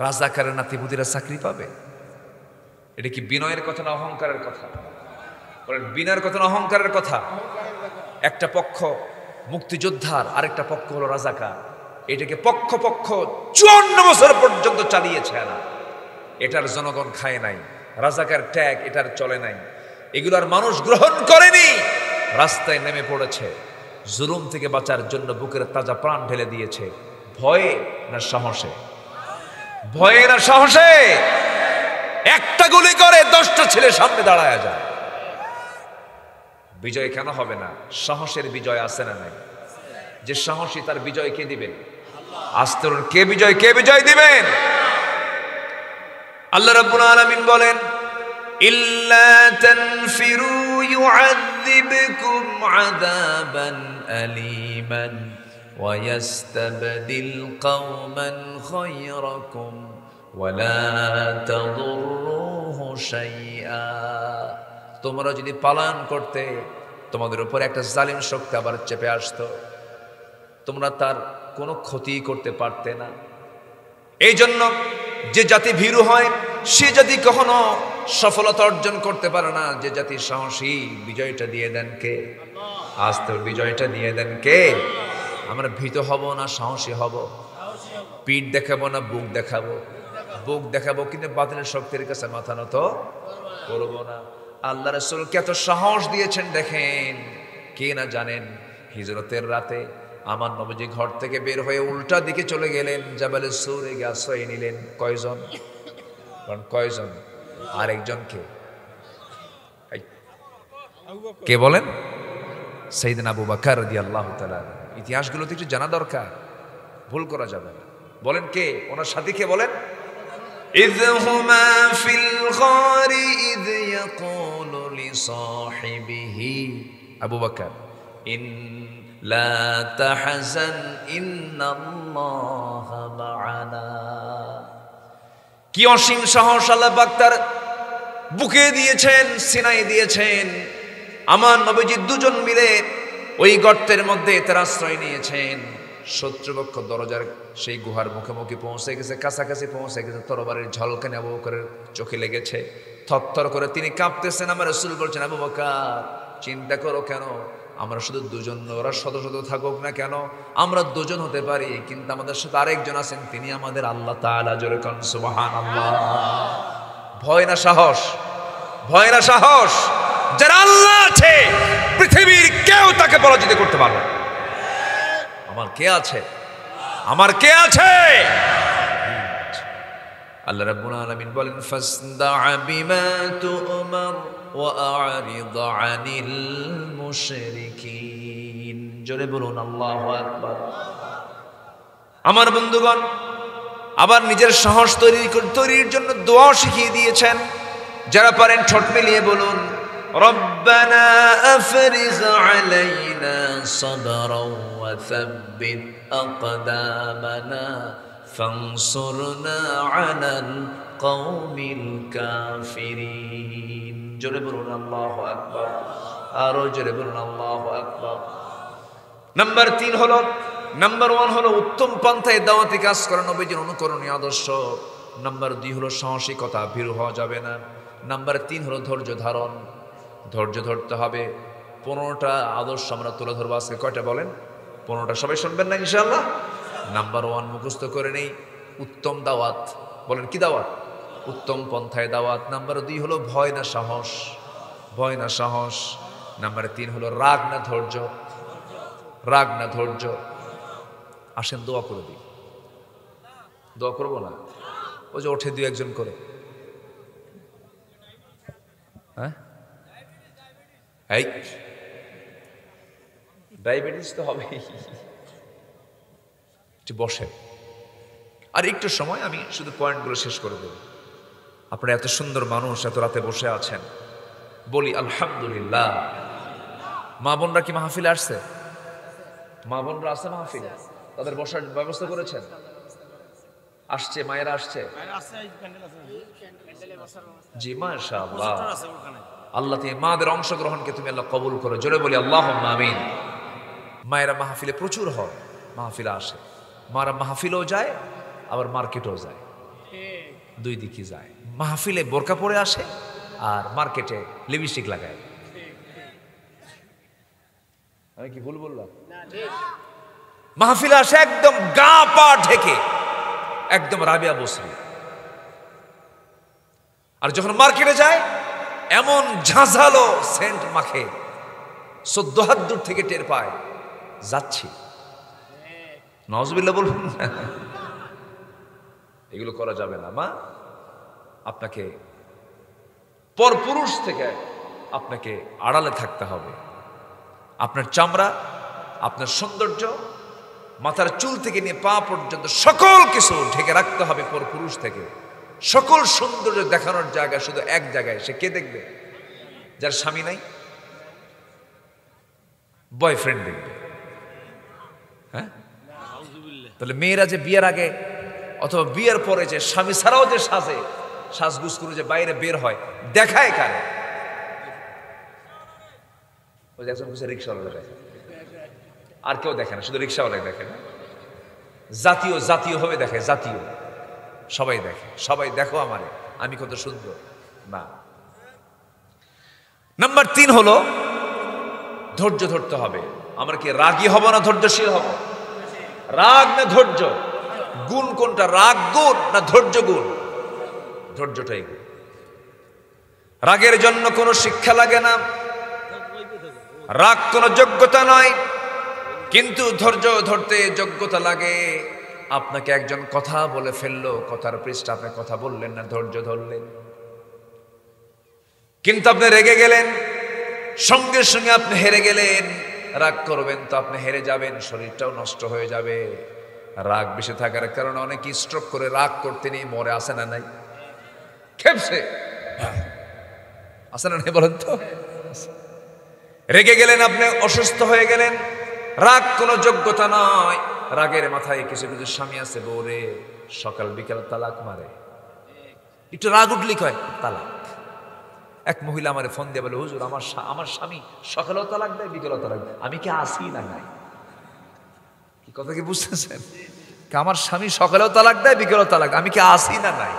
রাজাকারের নাতিপুতিরা চাকরি পাবে। এটা কি বিনয়ের কথা না অহংকারের কথা? বলেন বিনয়ের কথা না অহংকারের কথা? একটা পক্ষ মুক্তিযোদ্ধার, আরেকটা পক্ষ হলো রাজাকার। এটাকে পক্ষ 54 বছর পর্যন্ত চালিয়েছে না, এটার জনগণ খায় নাই, রাজাকার ট্যাগ এটার চলে নাই, এগুলার মানুষ গ্রহণ করেনি, রাস্তায় নেমে পড়েছে, জুলুম থেকে বাঁচার জন্য বুকের তাজা প্রাণ ঢেলে দিয়েছে। ভয়ে না সাহসে? ভয়ে না সাহসে? একটা গুলি করে 10টা ছেলে সামনে দাঁড়ায় যায়। বিজয় কেন হবে না? সাহসের বিজয় আছে না নাই? যে সাহসী তার বিজয় কে দিবেন? আস্তে কে বিজয় দিবেন? আল্লাহ রাব্বুল আলামিন বলেন ইল্লা তানফিরু ইউআযিবকুম আযাবান আলীমান ওয়া ইস্তাবদিল কওমান খায়রাকুম ওয়া লা তাদুররুহু শাইআ। তোমরা যদি পালান করতে, তোমাদের উপর একটা জালিম শক্তি আবার চেপে আসতো, তোমরা তার কোনো ক্ষতি করতে পারতে না। এই জন্য যে জাতি ভীরু হয় সে জাতি কখনো সফলতা অর্জন করতে পারে না। যে জাতি সাহসী, বিজয়টা দিয়ে দেন কে? আজ তো বিজয়টা দিয়ে দেন কে? আমরা ভীত হব না সাহসী হব? পিঠ দেখাবো না বুক দেখাবো? বুক দেখাবো, কিন্তু বাতিলের শক্তির কাছে মাথা নত করবো না। আল্লাহ রাসূলকে এত সাহস দিয়েছেন দেখেন, কে না জানেন হিজরতের রাতে আমার নবীজি ঘর থেকে বের হয়ে উল্টা দিকে চলে গেলেন, জাবালে সূরে গিয়ে আশ্রয় নিলেন। কয়জন? কয়জন? আরেকজনকে কে বলেন? সাইয়েদনা আবু বকর রাদিয়াল্লাহু তাআলা। ইতিহাসগুলো তো একটু জানা দরকার, ভুল করা যাবে না। বলেন কে ওনার সাথী? কে বলেন? إذ هما في الغار إذ يقول لصاحبه أبو بكر إن لا تحزن إن الله معنا। কি অসীম সাহস আল্লাহ পাক তার বুকে দিয়েছেন, সিনায় দিয়েছেন। আমার নবীজি দুজন মিলে ওই গর্তের মধ্যে তার আশ্রয় নিয়েছেন। শত্রুপক্ষ দরজার সেই গুহার মুখোমুখি পৌঁছে গেছে, কাছাকাছি পৌঁছে গেছে। তরবারির ঝলকানি আবু বকরের চোখে লেগেছে, থরথর করে তিনি কাঁপতেছেন। আমার রাসূল বলছেন আবু বকর চিন্তা করো কেন, আমরা শুধু দুজন, ওরা শত শত থাকুক না কেন, আমরা দুজন হতে পারি, কিন্তু আমাদের সাথে আরেকজন আছেন, তিনি আমাদের আল্লাহ তাআলা। জোরে কোন সুবহানাল্লাহ। ভয় না সাহস? ভয় না সাহস? যার আল্লাহ আছে পৃথিবীর কেউ তাকে পরাজিত করতে পারবে না। আমার কে আছে? আমার কে আছে? আল্লাহ রাব্বুল আলামিন বলেন ফাসদা বিমা তুমার ওয়া আ'রিদ আনিল মুশরিকিন। জোরে বলুন আল্লাহু আকবার। আমার বন্ধুগণ, আবার নিজের সাহস তৈরির জন্য দোয়া শিখিয়ে দিয়েছেন। যারা পারেন ঠোঁট মিলিয়ে বলুন রব্বানা আফরিজ আলাইনা সাবরাও ওয়া সাব্বিত আকদামানা ফানসুরনা আলাল কওমিল কাফিরিন। জোরে বলুন আল্লাহু আকবার। আরো জোরে বলুন আল্লাহু আকবার। নাম্বার 3 হলো, নাম্বার 1 হলো উত্তম পন্থায় দাওয়াতি কাজ করা, নবীজির অনুকরণীয় আদর্শ। নাম্বার 2 হলো সাহসিকতা, ভীরু হওয়া যাবে না। নাম্বার 3 হলো ধৈর্য ধারণ, ধৈর্য ধরতে হবে। 15টা আদর্শ আমরা তুলে ধরবো আজকে। কয়টা বলেন? 15টা। সবাই শুনবেন না ইনশাআল্লাহ? নাম্বার 1 মুখস্থ করে নেই, উত্তম দাওয়াত। বলেন কি দাওয়াত? উত্তম পন্থায় দাওয়াত। নাম্বার 2 হলো ভয় না সাহস, ভয় না সাহস। নাম্বার 3 হলো রাগ না ধৈর্য, রাগ না ধৈর্য। আসেন দোয়া করে দিই। দোয়া করবো না? ওই যে ওঠে 2-1 করে। হ্যাঁ, এই ডায়াবেটিস তো হবেই। একটু বসে, আর একটু সময় আমি শুধু পয়েন্টগুলো শেষ করে দেব। আপনারা এত সুন্দর মানুষ, এত রাতে বসে আছেন, বলি আলহামদুলিল্লাহ। মা বোনরা কি মাহফিলে আসছে? মা বোনরা আছে মাহফিলে? তাদের বসার ব্যবস্থা করেছেন? আসছে, মায়েরা আসছে? জি মাশাআল্লাহ। আল্লাহ তুমি মাদের অংশগ্রহণকে তুমি আল্লাহ কবুল করো, জোরে বলি আল্লাহুম্মা আমিন। মায়েরা মাহফিলে প্রচুর হয়, মাহফিলে আসে। মারা মাহফিলেও যায়, আবার মার্কেটেও যায়, দুই দিকই যায়। মাহফিলে বোরকা পরে আসে আর মার্কেটে লিপস্টিক লাগায়। আমি কি ভুল বললাম? মাহফিলে আসে একদম গা পা ঢেকে, একদম রাবিয়া বসরি। আর যখন মার্কেটে যায় এমন ঝাঁঝালো সেন্ট মাখে, 14 হাত দূর থেকে টের পায় যাচ্ছি। নাউজুবিল্লাহ বলবেন না, এগুলো করা যাবে না। মা, আপনাকে পরপুরুষ থেকে আপনাকে আড়ালে থাকতে হবে। আপনার চামড়া, আপনার সৌন্দর্য, মাথার চুল থেকে নিয়ে পা পর্যন্ত সকল কিছু ঢেকে রাখতে হবে পরপুরুষ থেকে। সকল সৌন্দর্য দেখানোর জায়গা শুধু এক জায়গায়, সে কে দেখবে? যার স্বামী নাই, বয়ফ্রেন্ড দেখবে। হ্যাঁ, তাহলে মেয়েরা যে বিয়ের আগে অথবা বিয়ের পরে যে স্বামী ছাড়াও যে সাজে, সাজগুজ করে যে বাইরে বের হয়, দেখায় কারে? ওই একজন রিক্সাওয়ালা দেখে, আর কেউ দেখে না, শুধু রিক্সাওয়ালা দেখে না। জাতীয় জাতীয় ভাবে দেখে, জাতীয় সবাই দেখে, সবাই দেখো আমারে, আমি কত সুন্দর। না। নাম্বার 3 হলো ধৈর্য ধরতে হবে। আমরা কি রাগী হব না ধৈর্যশীল হব? রাগ না ধৈর্য? গুণ কোনটা? রাগ গুণ না ধৈর্য গুণ? ধৈর্যটাই গুণ। রাগের জন্য কোনো শিক্ষা লাগে না, রাগ কোনো যোগ্যতা নয়, কিন্তু ধৈর্য ধরতে যোগ্যতা লাগে। আপনাকে একজন কথা বলে ফেললো, কথার পৃষ্ঠে আপনি কথা বললেন না, ধৈর্য ধরলেন। কিন্তু আপনি রেগে গেলেন, সঙ্গে সঙ্গে আপনি হেরে গেলেন। রাগ করবেন তো আপনি হেরে যাবেন, শরীরটাও নষ্ট হয়ে যাবে। রাগ বেশি থাকার কারণে অনেকে স্ট্রোক করে রাগ করতে নিয়ে মরে, আসে না নাই? খেপছে আসে না নাই বলেন তো? রেগে গেলেন, আপনি অসুস্থ হয়ে গেলেন। রাগ কোনো যোগ্যতা নয়। রাগের মাথায় কিছু কিছু স্বামী আছে, বউরে সকাল বিকাল তালাক মারে। একটু রাগ উঠলি কয় তালাক। এক মহিলা আমারে ফোন দিয়ে বলে, হুজুর আমার স্বামী সকালেও তালাক দেয়, বিকালেও তালাক দেয়, আমি কি আসি না নাই? কি কথা কি বুঝতেছেন? আমার স্বামী সকালেও তালাক দেয়, বিকালেও তালাক, আমি কি আসি না নাই?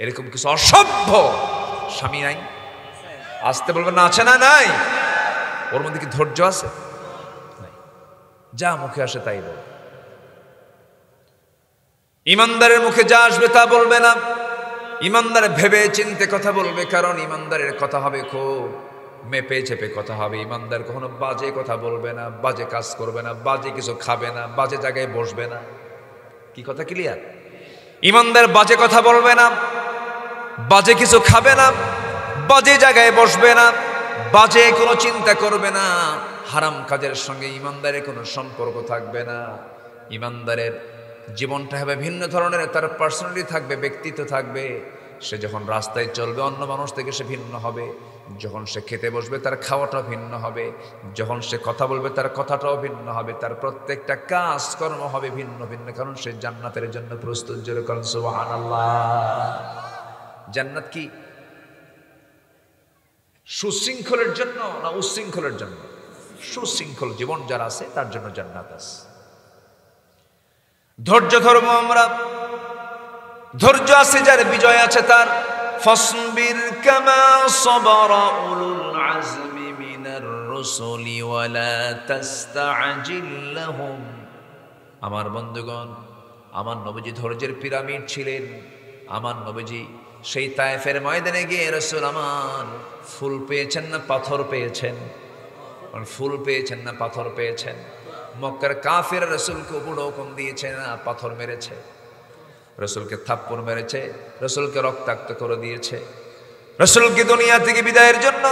এরকম কিছু অসভ্য স্বামী নাই? আসতে বলবেন না, আছে না নাই? ওর মধ্যে কি ধৈর্য আছে? যা মুখে আসে তাই বল। ইমানদারের মুখে যা আসবে তা বলবে না। ইমানদার ভেবে চিন্তে কথা বলবে, কারণ ইমানদারের কথা হবে খুব মেপে চেপে কথা হবে। ইমানদার কখনো বাজে কথা বলবে না, বাজে কাজ করবে না, বাজে কিছু খাবে না, বাজে জায়গায় বসবে না। কি কথা ক্লিয়ার? ইমানদার বাজে কথা বলবে না, বাজে কিছু খাবে না, বাজে জায়গায় বসবে না, বাজে কোনো চিন্তা করবে না, হারাম কাজের সঙ্গে ইমানদারের কোনো সম্পর্ক থাকবে না। ইমানদারের জীবনটা হবে ভিন্ন ধরনের, তার পার্সোনালিটি থাকবে, ব্যক্তিত্ব থাকবে। সে যখন রাস্তায় চলবে অন্য মানুষ থেকে সে ভিন্ন হবে, যখন সে খেতে বসবে তার খাওয়াটাও ভিন্ন হবে, যখন সে কথা বলবে তার কথাটাও ভিন্ন হবে, তার প্রত্যেকটা কাজ কর্ম হবে ভিন্ন ভিন্ন, কারণ সে জান্নাতের জন্য প্রস্তুত। জোরে বলেন সুবহানাল্লাহ। জান্নাত কি সুশৃঙ্খলের জন্য না উশৃঙ্খলের জন্য? সুশৃঙ্খল জীবন যার আছে তার জন্য জান্নাত আছে। ধৈর্য ধর্ম আমরা, ধৈর্য আছে যার, বিজয় আছে তার। ফাসবির কামা সাবারা উলুল আজমি মিনার রুসুলি ওয়ালা তাস্তাজিল লাহুম। আমার বন্ধুগণ, আমার নবীজি ধৈর্যের পিরামিড ছিলেন। আমার নবীজি সেই তায়েফের ময়দানে গিয়ে, রাসূল আমার ফুল পেয়েছেন না পাথর পেয়েছেন? ফুল পেয়েছেন না পাথর পেয়েছেন? মক্কার কাফের রাসূলকে উপর হুকুম দিয়েছে না পাথর মেরেছে, রাসূলকে থাপ্পড় মেরেছে, রাসূলকে রক্তাক্ত করে দিয়েছে, রাসূলকে দুনিয়া থেকে বিদায়ের জন্য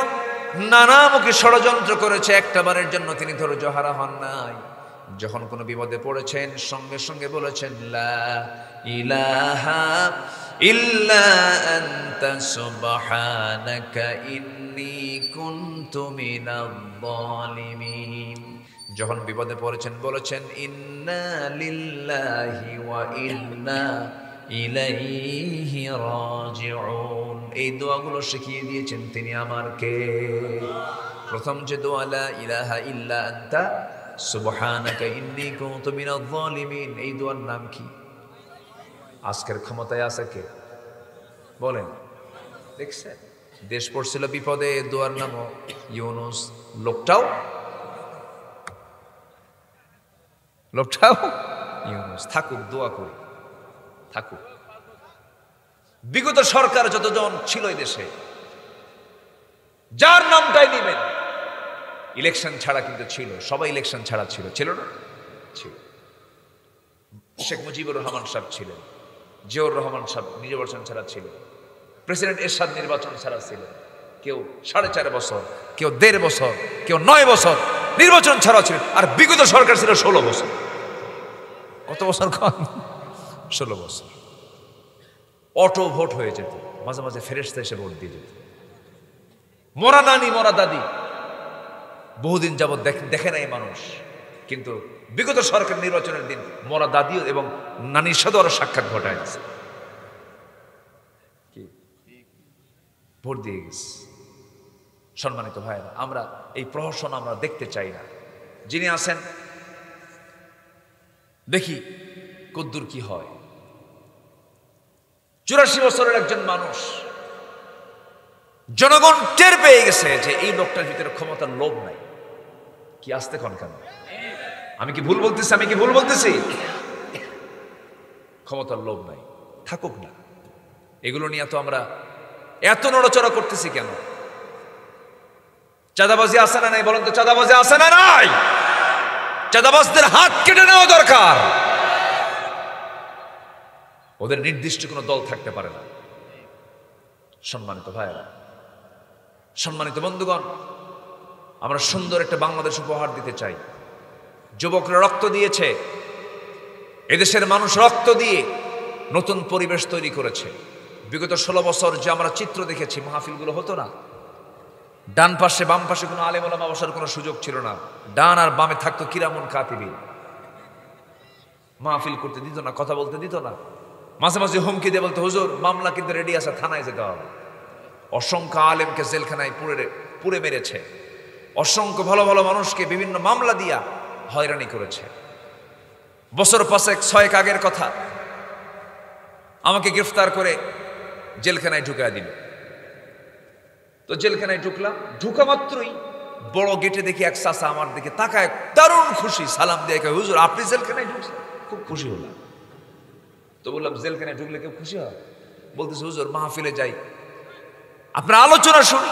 নানামুখী ষড়যন্ত্র করেছে। একটাবারের জন্য তিনি ধৈর্য হারা হন নাই। যখন কোনো বিপদে পড়েছেন সঙ্গে সঙ্গে বলেছেন লা ইলাহা ইল্লা আনতা সুবহানাকা ইন্নী কুনতু মিনাল যালিমিন। যখন বিপদে পড়েছেন বলেছেন ইন্না লিল্লাহি ওয়া ইন্না ইলাইহি রাজিউন। এই দোয়াগুলো শিখিয়ে দিয়েছেন তিনি আমার কে। প্রথম যে দোয়া লা ইলাহা ইল্লা আনতা সুবহানাকা ইন্নী কুনতু মিনাল যালিমিন, এই দোয়ার নাম কি? আজকের ক্ষমতায় আছে কে বলেন? দেখছেন দেশ পড়ছিল বিপদে, দোয়ার নাম ইউনুস। লোকটাও ইউনুস। থাকুক, দোয়া করি থাকুক। বিগত সরকার যতজন ছিল এই দেশে, যার নামটাই নিবেন ইলেকশন ছাড়া কিন্তু ছিল, সবাই ইলেকশন ছাড়া ছিল, ছিল না? ছিল। শেখ মুজিবুর রহমান সাহেব ছিলেন, জিয়াউর রহমান সাহেব নির্বাচন ছাড়া ছিল, প্রেসিডেন্ট এরশাদ নির্বাচন ছাড়া ছিল, কেউ 4.5 বছর, কেউ 1.5 বছর, কেউ 9 বছর নির্বাচন ছাড়া ছিল। আর বিগত সরকার ছিল 16 বছর। কত বছর? 16 বছর। অটো ভোট হয়ে যেত, মাঝে মাঝে ফেরেশতা এসে ভোট দিয়ে যেত। মরা নানি মরা দাদি বহুদিন যাবৎ দেখে নাই মানুষ, কিন্তু বিগত সরকার নির্বাচনের দিন মরা দাদি এবং নানির সাথে ওরা সাক্ষাৎ ঘটায় গেছে, ভোট দিয়ে গেছে। সম্মানিত ভাইরা, আমরা এই প্রহসন আমরা দেখতে চাই না। যিনি আছেন দেখি কদ্দুর কি হয়। 84 বছরের একজন মানুষ, জনগণ টের পেয়ে গেছে যে এই লোকটার ভিতরে ক্ষমতার লোভ নাই। কি আসতে কন কেন? আমি কি ভুল বলতেছি? ক্ষমতার লোভ নাই, থাকুক না। এগুলো নিয়ে তো আমরা এত নড়াচড়া করতেছি কেন? চাঁদাবাজি আছে না নাই বলেন তো? চাঁদাবাজি আছে না নাই? চাঁদাবাজদের হাত কেটে নেওয়া দরকার। ওদের নির্দিষ্ট কোনো দল থাকতে পারে না। সম্মানিত ভাইরা, সম্মানিত বন্ধুগণ, আমরা সুন্দর একটা বাংলাদেশ উপহার দিতে চাই। যুবকরা রক্ত দিয়েছে, এদেশের মানুষ রক্ত দিয়ে নতুন পরিবেশ তৈরি করেছে। বিগত 16 বছর যে আমরা চিত্র দেখেছি, মাহফিলগুলো হতো না। ডান পাশে বাম পাশে কোনো আলেম ওলামা বসার কোনো সুযোগ ছিল না। ডান আর বামে থাকতো কিরামুন কাতিবিন। মাহফিল করতে দিত না, কথা বলতে দিত না। মাঝে মাঝে হুমকি দিয়ে বলতো, হুজুর মামলা কিন্তু রেডি আছে, থানায় যেতে হবে। অসংখ্য আলেমকে জেলখানায় পুরে মেরেছে। অসংখ্য ভালো ভালো মানুষকে বিভিন্ন মামলা দিয়া হয়রানি করেছে। বছর 5-6 আগের কথা, আমাকে গ্রেফতার করে জেলখানায় ঢুকায় দিল। তো জেলখানায় ঢুকলাম, ঢুকা মাত্রই বড় গেটে দেখি এক চাচা আমার দিকে তাকায়, দারুণ খুশি, সালাম দিয়ে কয়, হুজুর আপনি জেলখানায় ঢুকছেন? খুব খুশি হলাম। তো বললাম, জেলখানায় ঢুকলে কেউ খুশি হয়? বলতেছে, হুজুর মাহফিলে যাই, আপনার আলোচনা শুনি,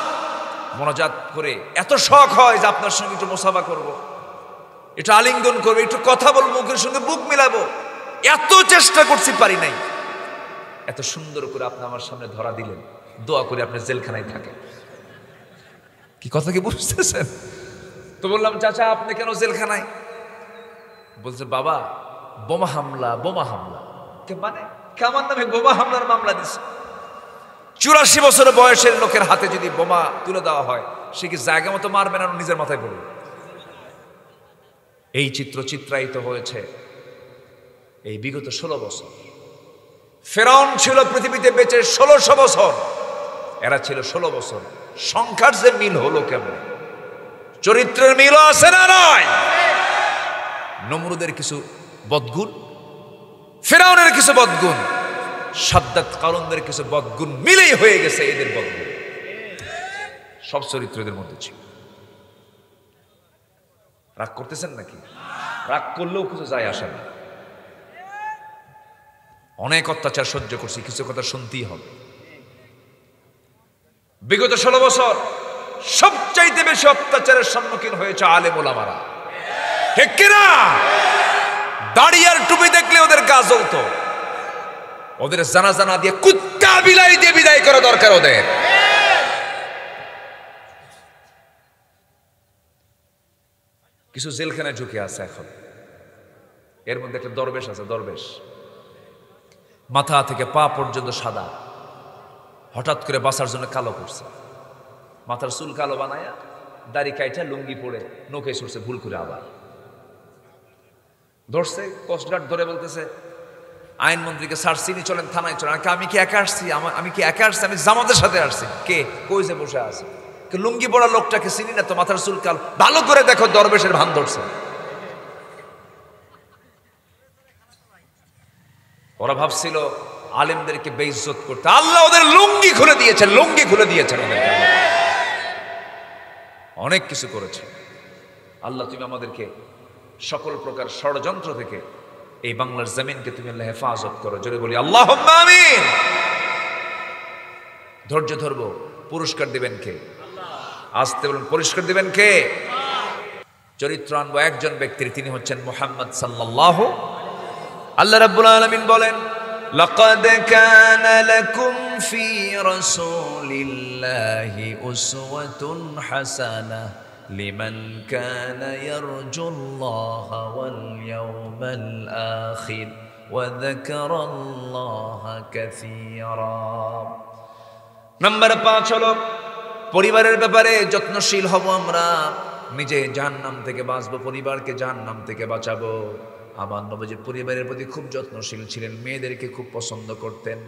মোনাজাত করে এত শখ হয় যে আপনার সঙ্গে একটু মুসাফা করব, একটু আলিঙ্গন করবো, একটু কথা বলবো, মুখের সঙ্গে বুক মিলাবো। এত চেষ্টা করছি, পারি নাই। এত সুন্দর করে আপনি আমার সামনে ধরা দিলেন, দোয়া করে আপনি জেলখানায় থাকেন। কি কথা কি বুঝতেছেন? তো বললাম, চাচা আপনি কেন জেলখানায়? বলছে, বাবা বোমা হামলা। মানে আমার নামে বোমা হামলার মামলা দিচ্ছে। 84 বছর বয়সের লোকের হাতে যদি বোমা তুলে দেওয়া হয়, সে কি জায়গা মতো মারবে না নিজের মাথায় পড়বে? এই চিত্র চিত্রায়িত হয়েছে এই বিগত 16 বছর। ফেরাউন ছিল পৃথিবীতে বেঁচে 1600 বছর, এরা ছিল 16 বছর। সংখ্যার যে মিল হলো কেমন? চরিত্রের মিল আছে না নাই? নমরুদের কিছু বদগুণ, ফেরাউনের কিছু বদগুণ, সাদ্দাত কারুনদের কিছু বদগুণ মিলেই হয়ে গেছে এদের বদগুণ। সব চরিত্রদের মধ্যে ছিল। রাগ করতেছেন নাকি? রাগ করলেও কিছু যায় আসে না। অনেক অত্যাচার সহ্য করছি, কিছু কথা শুনতেই হবে। বিগত 16 বছর সবচাইতে বেশি অত্যাচারের সম্মুখীন হয়েছে আলেম ওলামারা, ঠিক কিনা? দাড়ি আর টুপি দেখলে ওদের গা জ্বলতো। ওদের জানাজা দিয়ে কুত্তা বিলাই দিয়ে বিদায় করা দরকার ওদের। কিছু জেলখানায় ঢুকে আছে এখন। এর মধ্যে একটা দরবেশ আছে, দরবেশ মাথা থেকে পা পর্যন্ত সাদা, হঠাৎ করে বাঁচার জন্য কালো করছে, মাথার চুল কালো বানায়া দাড়ি কাইটা লুঙ্গি পরে নৌকে ছুটছে ভুল করে, আবার ধরছে কোস্টগার্ড ধরে বলতেছে আইনমন্ত্রীকে স্যার চিনি চলেন থানায় চলেন। আমি কি একা আসছি? আমি কি একা আসছি? আমি জামাতের সাথে আসছি। কে কইছে বসে আছে? লুঙ্গি পড়া লোকটাকে চিনি না তো, মাথার চুল কাল, ভালো করে দেখো দরবেশের ভান ধরছে। ওরা ভাবছিল আলেমদেরকে বেইজ্জত করতে, আল্লাহ ওদের লুঙ্গি খুলে দিয়েছেন, লুঙ্গি খুলে দিয়েছেন ওদেরকে, অনেক কিছু করেছে আল্লাহ। তুমি আমাদেরকে সকল প্রকার ষড়যন্ত্র থেকে এই বাংলার জমিনকে তুমি আল্লাহ হেফাজত করো। জোরে বলি আল্লাহুম্মা আমিন। ধৈর্য ধরবো, পুরস্কার দিবেন কে? আসতে বলুন, পুরস্কার দিবেন কে? চরিত্র আনবো একজন ব্যক্তির, তিনি হচ্ছেন মুহাম্মদ সাল্লাল্লাহু। আল্লাহ রাব্বুল আলামিন বলেন, লাকাদ কানা লাকুম ফি রাসূলিল্লাহি উসওয়াতুন হাসানাহ লিমান কানা ইয়ারজুল্লাহা ওয়াল ইয়াওমাল আখির ওয়া যাকারাল্লাহা কাসীরা। নাম্বার 5 হলো পরিবারের ব্যাপারে যত্নশীল হব আমরা। নিজে জাহান্নাম থেকে বাঁচবো, পরিবারকে জাহান্নাম থেকে বাঁচাবো। আমার নবীজি পরিবারের প্রতি খুব যত্নশীল ছিলেন, মেয়েদেরকে খুব পছন্দ করতেন,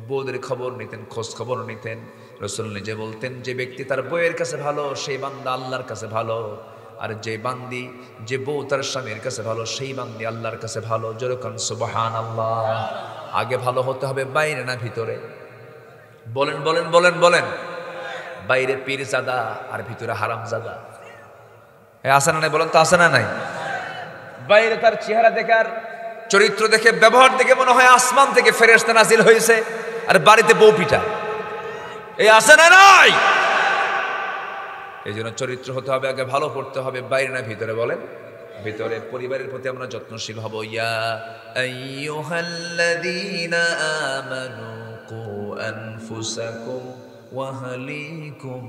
বউদের খবর নিতেন, খোঁজ খবর নিতেন। রাসূল নিজে বলতেন, যে ব্যক্তি তার বউয়ের কাছে ভালো সেই বান্দা আল্লাহর কাছে ভালো, আর যে বউ তার স্বামীর কাছে ভালো সেই বান্দি আল্লাহর কাছে ভালো। যেরকম সুবহানাল্লাহ। আগে ভালো হতে হবে বাইরে না ভিতরে? বলেন বলেন বলেন বলেন। বাইরে পীরজাদা আর ভিতরে হারামজাদা, আছে না নাই? বলেন তো, আছে না নাই? বাইরে তার চেহারা দেখার, চরিত্র দেখে, ব্যবহার দেখে মনে হয় আসমান থেকে ফেরেশতা নাজিল হয়েছে, আর বাড়িতে বউ পিটা, এই আছে না নাই? এই জন্য চরিত্র হতে হবে আগে, ভালো করতে হবে, বাইরে না ভিতরে। বলেন ভিতরে। পরিবারের প্রতি আমরা যত্নশীল হব। ইয়া আইয়ুহাল্লাযীনা আমানু কু আনফুসাকুম ওয়া আহলিকুম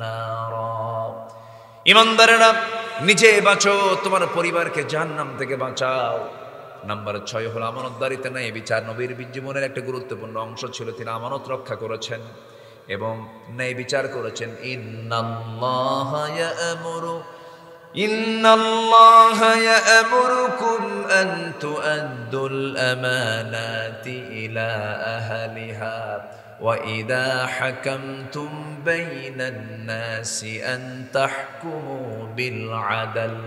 নারা। ঈমানদারেরা, নিজে বাঁচো, তোমার পরিবারকে জাহান্নাম থেকে বাঁচাও। নাম্বার 6 হলো আমানতদারিতে ন্যায় বিচার। নবীর জীবনের একটা গুরুত্বপূর্ণ অংশ ছিল, তিনি আমানত রক্ষা করেছেন এবং ন্যায় বিচার করেছেন। ইন্নাল্লাহা ইয়া'মুরুকুম আন তু'আদ্দুল আমানাতি ইলা আহলিহা ওয়া ইযা হাকামতুম বাইনান নাসি আন তাহকুমু বিল আদল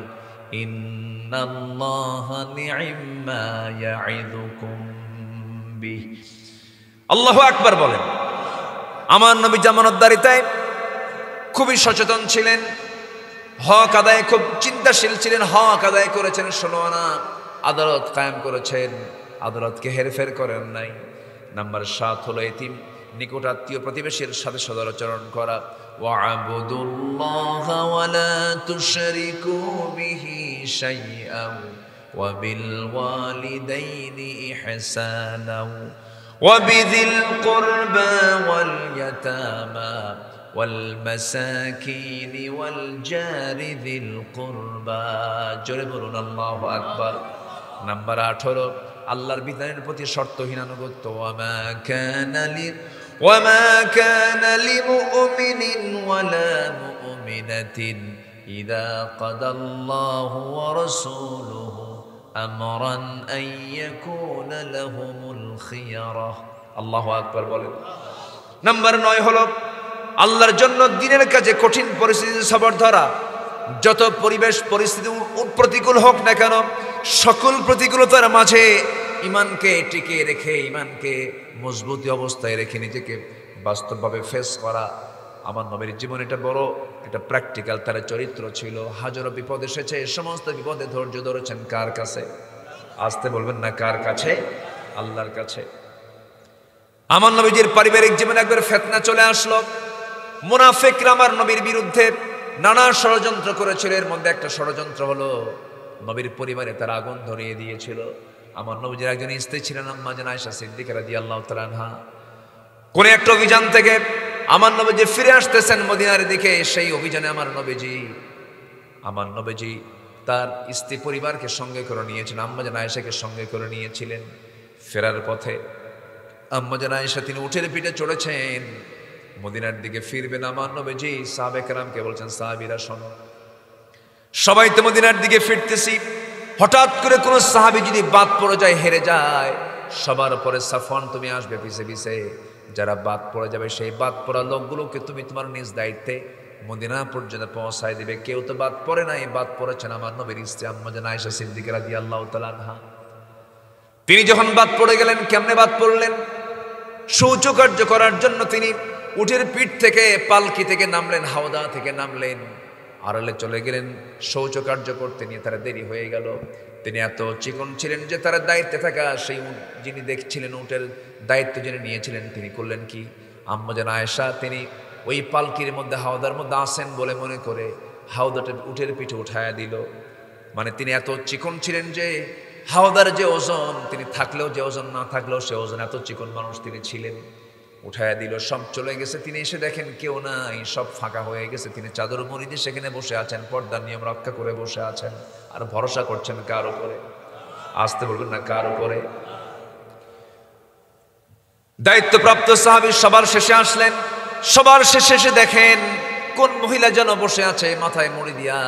ইন্নাল্লাহা নি'ম্মা ইয়া'iদুকুম বিহি। আল্লাহু আকবার বলেন। আমার নবী আমানতদারিতায় খুবই সচেতন ছিলেন, হক আদায়ে খুব চিন্তাশীল ছিলেন, হক আদায় করেছেন 16 আনা, আদালত কায়েম করেছেন, আদালতকে হেরফের করেন নাই। নাম্বার 7 হলো এতিম, নিকট আত্মীয় প্রতিবেশীর সাথে সদাচরণ করা। ওয়া'বুদুল্লাহা ওয়া লা তুশরিকু বিহি শাইআন ওয়া বিল ওয়ালিদাইনি ইহসানাও ওয়া বিযিল কুরবা ওয়াল ইয়াতামা ওয়াল মাসাকিন ওয়াল জারি যিল কুরবা। জোরে বলুন আল্লাহু আকবার। নাম্বার 18 আল্লাহর বিধানের প্রতি শর্তহীন আনুগত্য। ওয়ামা কানা লিমুমিনিন ওয়ালা মুমিনাতিন ইযা কাদাল্লাহু ওয়া রাসূলুহু আমরান আন ইয়াকুনা লাহুমুল খিয়ারাহ। আল্লাহু আকবার বলেন। নাম্বার 9 হলো আল্লাহর জন্য দ্বীনের কাজে কঠিন পরিস্থিতি সবর ধরা। যত পরিবেশ পরিস্থিতি প্রতিকূল হোক না কেন, সকল প্রতিকূলতার মাঝে ঈমানকে টিকিয়ে রেখে, ঈমানকে মজবুতি অবস্থায় রেখে নিজেকে বাস্তবভাবে ফেস করা। আমার নবীর জীবন এটা বড়, এটা প্র্যাকটিক্যাল, তার চরিত্র ছিল। হাজারো বিপদ এসেছে, সমস্ত বিপদে ধৈর্য ধরেছেন কার কাছে? আসতে বলবেন না, কার কাছে? আল্লাহর কাছে। আমার নবীজির পারিবারিক জীবনে একবার ফিতনা চলে আসলো। মুনাফিকরা আমার নবীর বিরুদ্ধে নানা ষড়যন্ত্র করেছিল। এর মধ্যে একটা ষড়যন্ত্র হলো নবীর পরিবারে তারা আগুন ধরিয়ে দিয়েছিল। আমার নবীজির একজন স্ত্রী ছিলেন আম্মা জান আয়েশা সিদ্দিকা রাদিয়াল্লাহু তাআলা আনহা। কোন একটা অভিযান থেকে আমার নবীজি ফিরে আসতেছেন মদিনার দিকে। সেই অভিযানে আমার নবীজি তার স্ত্রী পরিবারকে সঙ্গে করে নিয়েছিলেন, আম্মা জান আয়েশাকে সঙ্গে করে নিয়েছিলেন। ফেরার পথে আম্মা জান আয়েশা তিনি উটের পিঠে চড়েছেন, মদিনার দিকে ফিরবেন। আমার নবীজি সাহাবে কেরামকে বলছেন, সাহাবীরা শোনো, সবাই তো মদিনার দিকে ফিরতেছি, হঠাৎ করে কোন সাহাবী যদি বাদ পড়ে যায়, হেরে যায়, সবার পরে সাফওয়ান তুমি আসবে পিছে পিছে, যারা বাদ পড়ে যাবে সেই বাদ পড়া লোকগুলোকে তুমি তোমার নিজ দায়িত্বে মদিনা পর্যন্ত পৌঁছায় দিবে। কেউ তো বাদ পড়ে নাই, বাদ পড়েছেন আমার নবীর স্ত্রী আম্মা জান আয়েশা সিদ্দিকা রাদিয়াল্লাহু তাআলা আনহা। তিনি যখন বাদ পড়ে গেলেন, কেমনে বাদ পড়লেন? শৌচকার্য করার জন্য তিনি উটের পিঠ থেকে পালকি থেকে নামলেন, হাওদা থেকে নামলেন, আড়ালে চলে গেলেন শৌচকার্য করতে, নিয়ে তারা দেরি হয়ে গেল। তিনি এত চিকন ছিলেন যে তার দায়িত্বে থাকা সেই যিনি দেখছিলেন উটের দায়িত্ব যিনি নিয়েছিলেন, তিনি করলেন কি, আম্মা জান আয়েশা তিনি ওই পালকির মধ্যে হাওদার মধ্যে আসেন বলে মনে করে হাওদাটা উটের পিঠে উঠায়া দিল। মানে তিনি এত চিকন ছিলেন যে হাওদার যে ওজন, তিনি থাকলেও যে ওজন, না থাকলেও সে ওজন, এত চিকন মানুষ তিনি ছিলেন। উঠায়া দিল, সব চলে গেছে। তিনি এসে দেখেন কেউ নাই, সব ফাঁকা হয়ে গেছে। তিনি চাদর মুড়ি দিয়ে সেখানে বসে আছেন, পর্দার নিয়ম রক্ষা করে বসে আছেন, আর ভরসা করছেন কার উপরে? আসতে বলবেন না, কার উপরে? দায়িত্বপ্রাপ্ত সাহাবী সবার শেষে আসলেন। সবার শেষে এসে দেখেন কোন মহিলা যেন বসে আছে মাথায় মুড়ি দিয়া।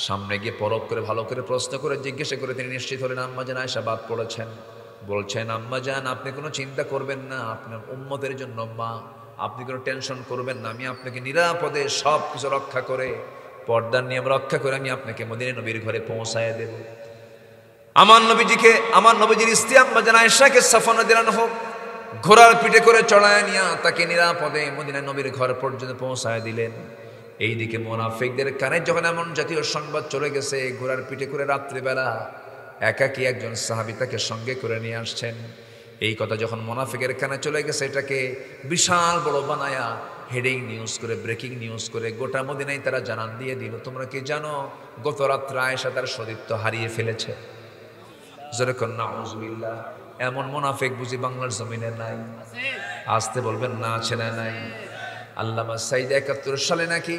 সামনে গিয়ে পরখ করে ভালো করে প্রশ্ন করে জিজ্ঞাসা করে তিনি নিশ্চিত হলেন আম্মা জান আয়েশা বাদ পড়েছেন। বলছেন, আম্মা জান আপনি কোনো চিন্তা করবেন না, আপনার উম্মতের জন্য মা, আপনি কোনো টেনশন করবেন না, আমি আপনাকে নিরাপদে সব কিছু রক্ষা করে, পর্দার নিয়ম রক্ষা করে আমি আপনাকে মদিনা নবীর ঘরে পৌঁছায় দেব। আমার নবীজির স্ত্রী আম্মা জান আয়েশাকে সাফওয়ান দিলানো হোক, ঘোড়ার পিঠে করে চড়ায় নিয়ে তাকে নিরাপদে মদিনা নবীর ঘর পর্যন্ত পৌঁছায় দিলেন। এইদিকে মুনাফিকদের কানে যখন এমন জাতীয় সংবাদ চলে গেছে, ঘোড়ার পিঠে করে রাত্রিবেলা একাকী একজন সাহাবী তাকে সঙ্গে করে নিয়ে আসছেন, এই কথা যখন মুনাফিকের কানে চলে গেছে, এটাকে বিশাল বড় বানায়া হেডিং নিউজ করে, ব্রেকিং নিউজ করে গোটা মদিনায় তারা জানান দিয়ে দিল, তোমরা কি জানো গত রাত্রে আয়েশা তার সতীত্ব হারিয়ে ফেলেছে? যেরকম নাউজুবিল্লাহ। এমন মুনাফিক বুঝি বাংলার জমিনে নাই? আসতে বলবেন না, আছে না নাই? আল্লামা সাইদ ৭১ সালে নাকি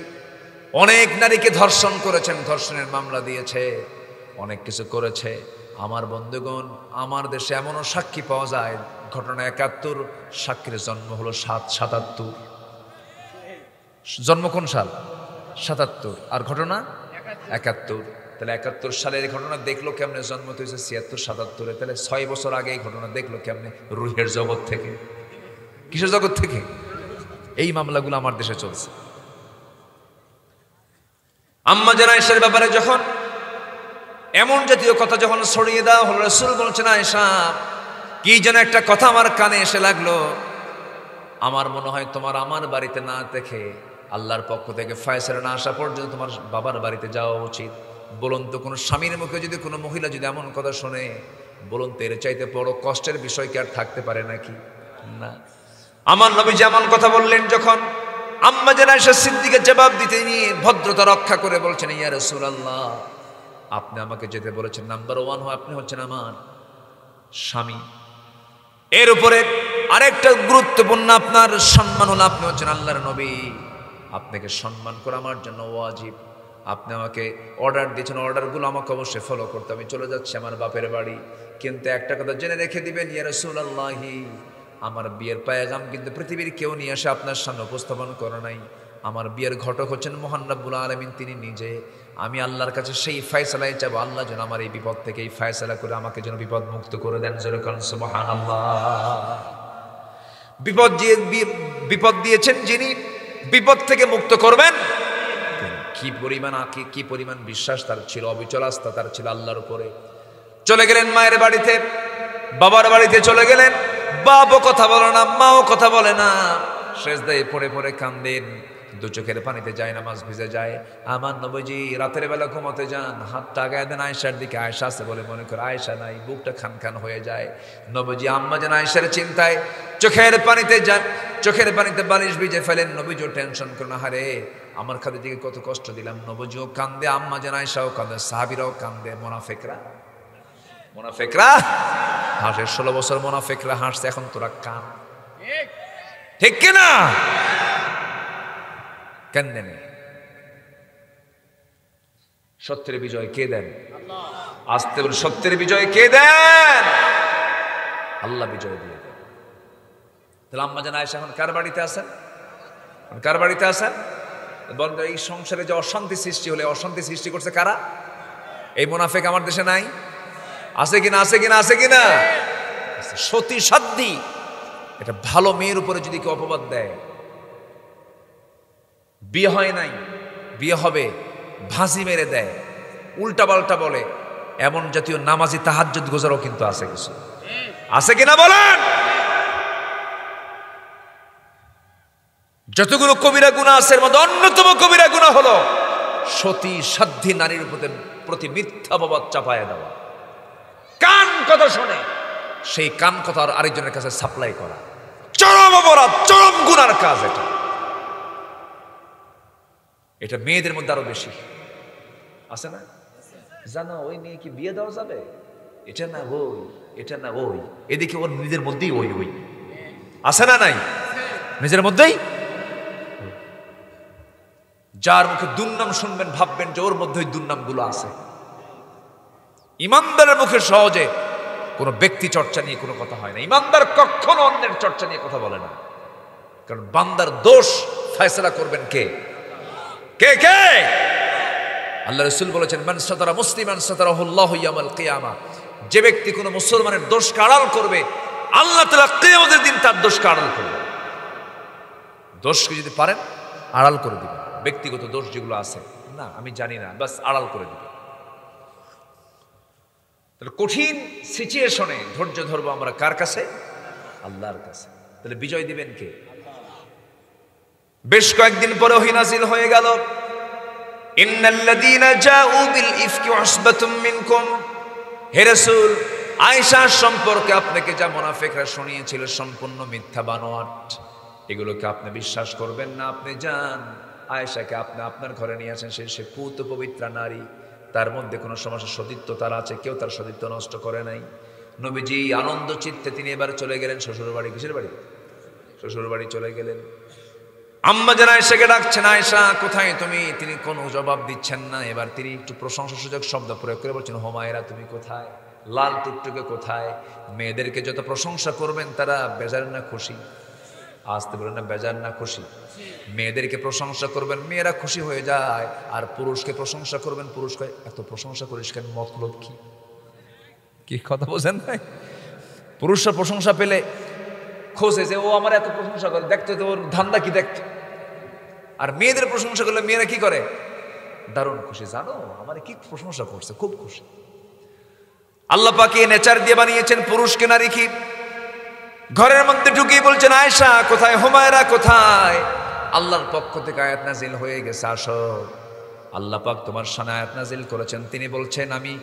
অনেক নারীকে ধর্ষণ করেছেন, ধর্ষণের মামলা দিয়েছে, অনেক কিছু করেছে। আমার বন্ধুগণ, আমার দেশে এমনও সাক্ষী পাওয়া যায়, ঘটনা ৭১, সাক্ষীর জন্ম হলো ৭৭। জন্ম কোন সাল? ৭৭, আর ঘটনা ৭১। তাহলে ৭১ সালের ঘটনা দেখলো কেমনে? জন্ম তো হয়েছে ৭৬ ৭৭-এ, তাহলে ৬ বছর আগে এই ঘটনা দেখলো কেমনে? রুহের জগৎ থেকে। কিসের জগৎ থেকে? এই মামলাগুলো আমার দেশে চলছে। আম্মা জান আয়েশার ব্যাপারে যখন এমন জাতীয় কথা যখন ছড়িয়ে দেওয়া হলো, রাসূল বলছেন, আয়েশা কি যেন একটা কথা আমার কানে এসে লাগলো, আমার মনে হয় তোমার আমার বাড়িতে না দেখে আল্লাহর পক্ষ থেকে ফয়সালা না আসা পর্যন্ত তোমার বাবার বাড়িতে যাওয়া উচিত। বলুন তো, কোনো স্বামীর মুখে যদি কোনো মহিলা যদি এমন কথা শোনে, বলুন তো এর চাইতে বড় কষ্টের বিষয় কি আর থাকতে পারে নাকি? না। আমার নবী যেমন কথা বললেন, যখন আম্মা জান আয়েশা সিদ্দিকা জবাব দিতে নিয়ে ভদ্রতা রক্ষা করে বলছেন, ইয়া রাসূলুল্লাহ আপনি আমাকে যেতে বলেছেন, নাম্বার 1 আপনি হচ্ছেন আমার স্বামী, এর উপরে আরেকটা গুরুত্বপূর্ণ আপনার সম্মান হলো আপনি হচ্ছেন আল্লাহর নবী, আপনাকে সম্মান করা আমার জন্য ওয়াজিব। আপনি আমাকে অর্ডার দিয়েছেন, অর্ডারগুলো আমাকে অবশ্যই ফলো করতে। আমি চলে যাচ্ছি আমার বাপের বাড়ি, কিন্তু একটা কথা জেনে রেখে দিবেন, ইয়া রাসূলুল্লাহি আমার বিয়ের পায়গাম কিন্তু পৃথিবীর কেউ নিয়ে এসে আপনার সামনে উপস্থাপন করে নাই। আমার বিয়ের ঘটক হচ্ছেন মহান রব্বুল আলামিন, তিনি নিজে। আমি আল্লাহর কাছে সেই ফয়সালাই চাবো, আল্লাহ যেন আমার এই বিপদ থেকে এই ফয়সালা করে আমাকে যেন বিপদ মুক্ত করে দেন। জোরে বলুন সুবহানাল্লাহ। বিপদ দিয়েছেন যিনি, বিপদ থেকে মুক্ত করবেন। কি পরিমাণ বিশ্বাস তার ছিল, অবিচল আস্থা তার ছিল আল্লাহর উপরে। চলে গেলেন মায়ের বাড়িতে, বাবার বাড়িতে চলে গেলেন। বাপও কথা বলে না, মাও কথা বলে না, সেজদায় পড়ে পড়ে কান্দেন, দু চোখের পানিতে যায়, নামাজ ভিজে যায়। আমার নবীজি রাতের বেলা ঘুমাতে যান, হাতটা আগায় দেন আয়েশার দিকে, আয়েশা আছে বলে মনে করে, আয়েশা নাই, বুকটা খান খান হয়ে যায়। নবীজি আম্মা জান আয়েশার চিন্তায় চোখের পানিতে যান, চোখের পানিতে বালিশ ভিজে ফেলেন। নবীজিও টেনশন করে না, হারে আমার খাদিজাকে কত কষ্ট দিলাম। নবীজিও কান্দে, আম্মা জান আয়েশাও কান্দে, সাহাবীরাও কান্দে। মুনাফিকরা হাসে, 16 বছর মুনাফিকরা হাসছে, এখন তোরা কান, ঠিক কিনা? কান্দেন। সত্যের বিজয় কে দেন? আসতে বলে, সত্যের বিজয় কে দেন? আল্লাহ বিজয় দিয়ে দেন। তাহলে আম্মা জান আয়েশা এখন কার বাড়িতে আছেন? কার বাড়িতে আছেন? বলেন এই সংসারে যে অশান্তি সৃষ্টি হলে অশান্তি সৃষ্টি করছে কারা? এই মুনাফিক আমার দেশে নাই? আছে কিনা? আছে কিনা? আছে কিনা? সতী সাধ্যি এটা ভালো মেয়ের উপরে যদি কেউ অপবাদ দেয়, বিয়ে হয় নাই, বিয়ে হবে, ভাঁজি মেরে দেয়, উল্টা পাল্টা বলে, এমন জাতীয় নামাজি তাহাজ্জুদ গোজারও কিন্তু আছে কিছু। আছে কিনা বলেন? যতগুলো কবিরা গুনাহ আছে এর মধ্যে অন্যতম কবিরা গুনাহ হলো সতী সাধ্যী নারীর প্রতি মিথ্যা অপবাদ চাপায়া দেওয়া। কান কথা শোনে, সেই কান কথা আরেকজনের কাছে সাপ্লাই করা, চরম অপরাধ, চরম গুনার কাজ এটা। এটা মেয়েদের মধ্যে আরো বেশি আছে না? জানো ওই মেয়ে কি বিয়ে দেওয়া যাবে? এটা না ওই, এটা না ওই, এদিকে ওর নিজের মধ্যেই ওই ওই আছে না নাই? নিজের মধ্যেই যার মুখে দুর্নাম শুনবেন ভাববেন যে ওর মধ্যে দুর্নাম গুলো আছে। ইমানদারের মুখে সহজে কোনো ব্যক্তি চর্চা নিয়ে কোনো কথা হয় না। ইমানদার কখনো অন্যের চর্চা নিয়ে কথা বলে না, কারণ বান্দার দোষ ফয়সালা করবেন কে? কে কে? আল্লাহ রাসূল বলেছেন, মান সাতারা মুসলিমান সাতারাহুল্লাহু ইয়াউমাল কিয়ামা। যে ব্যক্তি কোনো মুসলমানের দোষকে আড়াল করবে, আল্লাহ তাআলা কিয়ামতের দিন তার দোষকে আড়াল করবে। দোষকে যদি পারেন আড়াল করে দিবেন, ব্যক্তিগত দোষ যেগুলো আছে, না আমি জানি না, বাস আড়াল করে দিবেন। তাহলে কঠিন সিচুয়েশনে ধৈর্য ধরবো আমরা কার কাছে? আল্লাহর কাছে। তাহলে বিজয় দিবেন কে? বেশ কয়েকদিন পরে ওহী নাযিল হয়ে গেল, ইন্নাল্লাযীনা জাউ বিল ইফকি উসবাতুম মিনকুম। হে রাসূল, আয়েশা সম্পর্কে আপনাকে যা মুনাফিকরা শুনিয়েছিল সম্পূর্ণ মিথ্যা বানোয়াট, এগুলোকে আপনি বিশ্বাস করবেন না। আপনি যান আয়েশাকে আপনি আপনার ঘরে নিয়ে আসেন, সে পুত পবিত্রা নারী, তার মধ্যে কোনো সমস্যা সতীত্ব তার আছে, কেউ তার সতীত্ব নষ্ট করে নাই। নবীজি আনন্দ চিত্তে তিনি এবার চলে গেলেন শ্বশুর বাড়ি। কিসের বাড়ি? শ্বশুর বাড়ি চলে গেলেন। আম্মা জান আয়েশাকে ডাকছেন, আয়েশা কোথায় তুমি? তিনি কোনো জবাব দিচ্ছেন না। এবার তিনি একটু প্রশংসাসূচক শব্দ প্রয়োগ করে বলছেন, হুমায়রা তুমি কোথায়? লাল টুকটুকে কোথায়? মেয়েদেরকে যত প্রশংসা করবেন তারা বেজার না খুশি? আসতে বলেন না, বেজার না খুশি? মেয়েদেরকে প্রশংসা করবেন, মেয়েরা খুশি হয়ে যায়। আর পুরুষকে প্রশংসা করবেন, পুরুষকে এত প্রশংসা করিস কেন? মতলব কি? কি কথা বোঝেন নাই? পুরুষরা প্রশংসা পেলে খোঁজে যে ও আমার এত প্রশংসা করে, দেখতো তো ওর ধান্দা কি দেখতো। আর মেয়েদের প্রশংসা করলে মেয়েরা কি করে? দারুণ খুশি, জানো আমার কি প্রশংসা করছে, খুব খুশি। আল্লাহ পাক এই নেচার দিয়ে বানিয়েছেন পুরুষকে নারী কি। ঘরের মধ্যে ঢুকিয়ে বলছেন, আয়েশা কোথায়? হুমায়রা কোথায়? আল্লাহর পক্ষ থেকে আয়াত নাজিল হয়ে গেছে, আসো। আল্লাহ পাক তোমার শানে আয়াত নাজিল করেছেন। তিনি বলছেন, আমি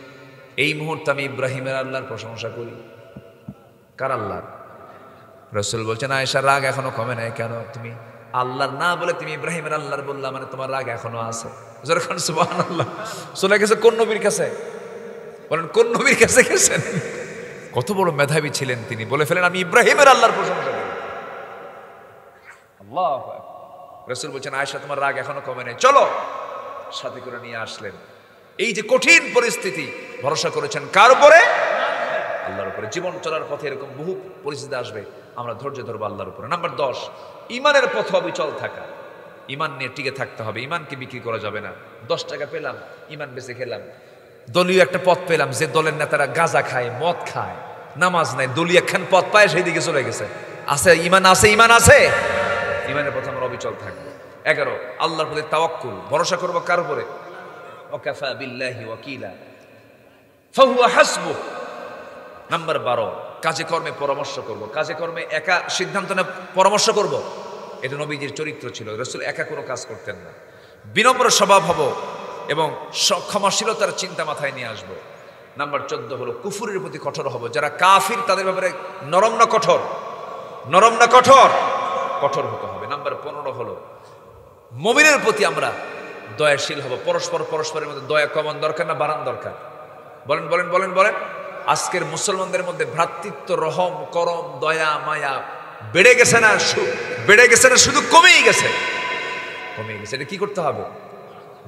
এই মুহূর্তে আমি ইব্রাহিমের আল্লাহর প্রশংসা করি। কার আল্লাহর? রাসূল বলছেন, আয়েশা রাগ এখনো কমে নাই কেন? তুমি আল্লাহর না বলে তুমি ইব্রাহিমের আল্লাহর বললা, মানে তোমার রাগ এখনো আছে। যখন সুবহানাল্লাহ চলে গেছে কোন নবীর কাছে? বলেন কোন নবীর কাছে গেছেন? কত বড় মেধাবী ছিলেন তিনি, বলে ফেলেন আমি ইব্রাহিমের আল্লাহর প্রশংসা করি। আল্লাহু আকবার। রাসূল বলছেন, আয়েশা তোমার রাগ এখনো কমে নাই, চলো। সাথে করে নিয়ে আসলেন। এই যে কঠিন পরিস্থিতি, ভরসা করেছেন কার উপরে? আল্লাহর উপরে। জীবন চলার পথে এরকম বহু পরিস্থিতি আসবে, আমরা ধৈর্য ধরবো আল্লাহর উপরে। নাম্বার 10, ইমানের পথে অবিচল থাকা। ইমান নিয়ে টিকে থাকতে হবে, ইমানকে বিক্রি করা যাবে না। 10 টাকা পেলাম, ইমান বেঁচে খেলাম। দলীয় একটা পথ পেলাম, যে দলের নেতারা গাঁজা খায়, মদ খায়, নামাজ নাই, দলীয় একখান পথ পায়, সেই দিকে চলে গেছে। আছে ইমান? আছে ইমান? আছে। ইমানের পথে আমরা অবিচল থাকবো। 11, আল্লাহর প্রতি তাওয়াক্কুল, ভরসা করবো কার উপরে? ওয়াকাফা বিল্লাহি ওয়াকিলা ফাহুয়া হাসবুহ। নাম্বার 12, কাজে কর্মে পরামর্শ করব। কাজে কর্মে একা সিদ্ধান্ত না, পরামর্শ করব। এটা নবীজির চরিত্র ছিল। রাসূল একা কোনো কাজ করতেন না। বিনম্র স্বভাব হব এবং ক্ষমাশীলতার চিন্তা মাথায় নিয়ে আসব। নাম্বার 14 হলো কুফুরের প্রতি কঠোর হব। যারা কাফির তাদের ব্যাপারে নরম না কঠোর? নরম না কঠোর? কঠোর হতে হবে। নাম্বার 15 হলো মুমিনের প্রতি আমরা দয়াশীল হব। পরস্পরের মধ্যে দয়া কমান দরকার না বাড়ান দরকার? বলেন বলেন বলেন বলেন। আজকের মুসলমানদের মধ্যে ভ্রাতৃত্ব, রহম, করম, দয়া, মায়া বেড়ে গেছে না? বেড়ে গেছে না, শুধু কমেই গেছে? কমেই গেছে। এটা কি করতে হবে?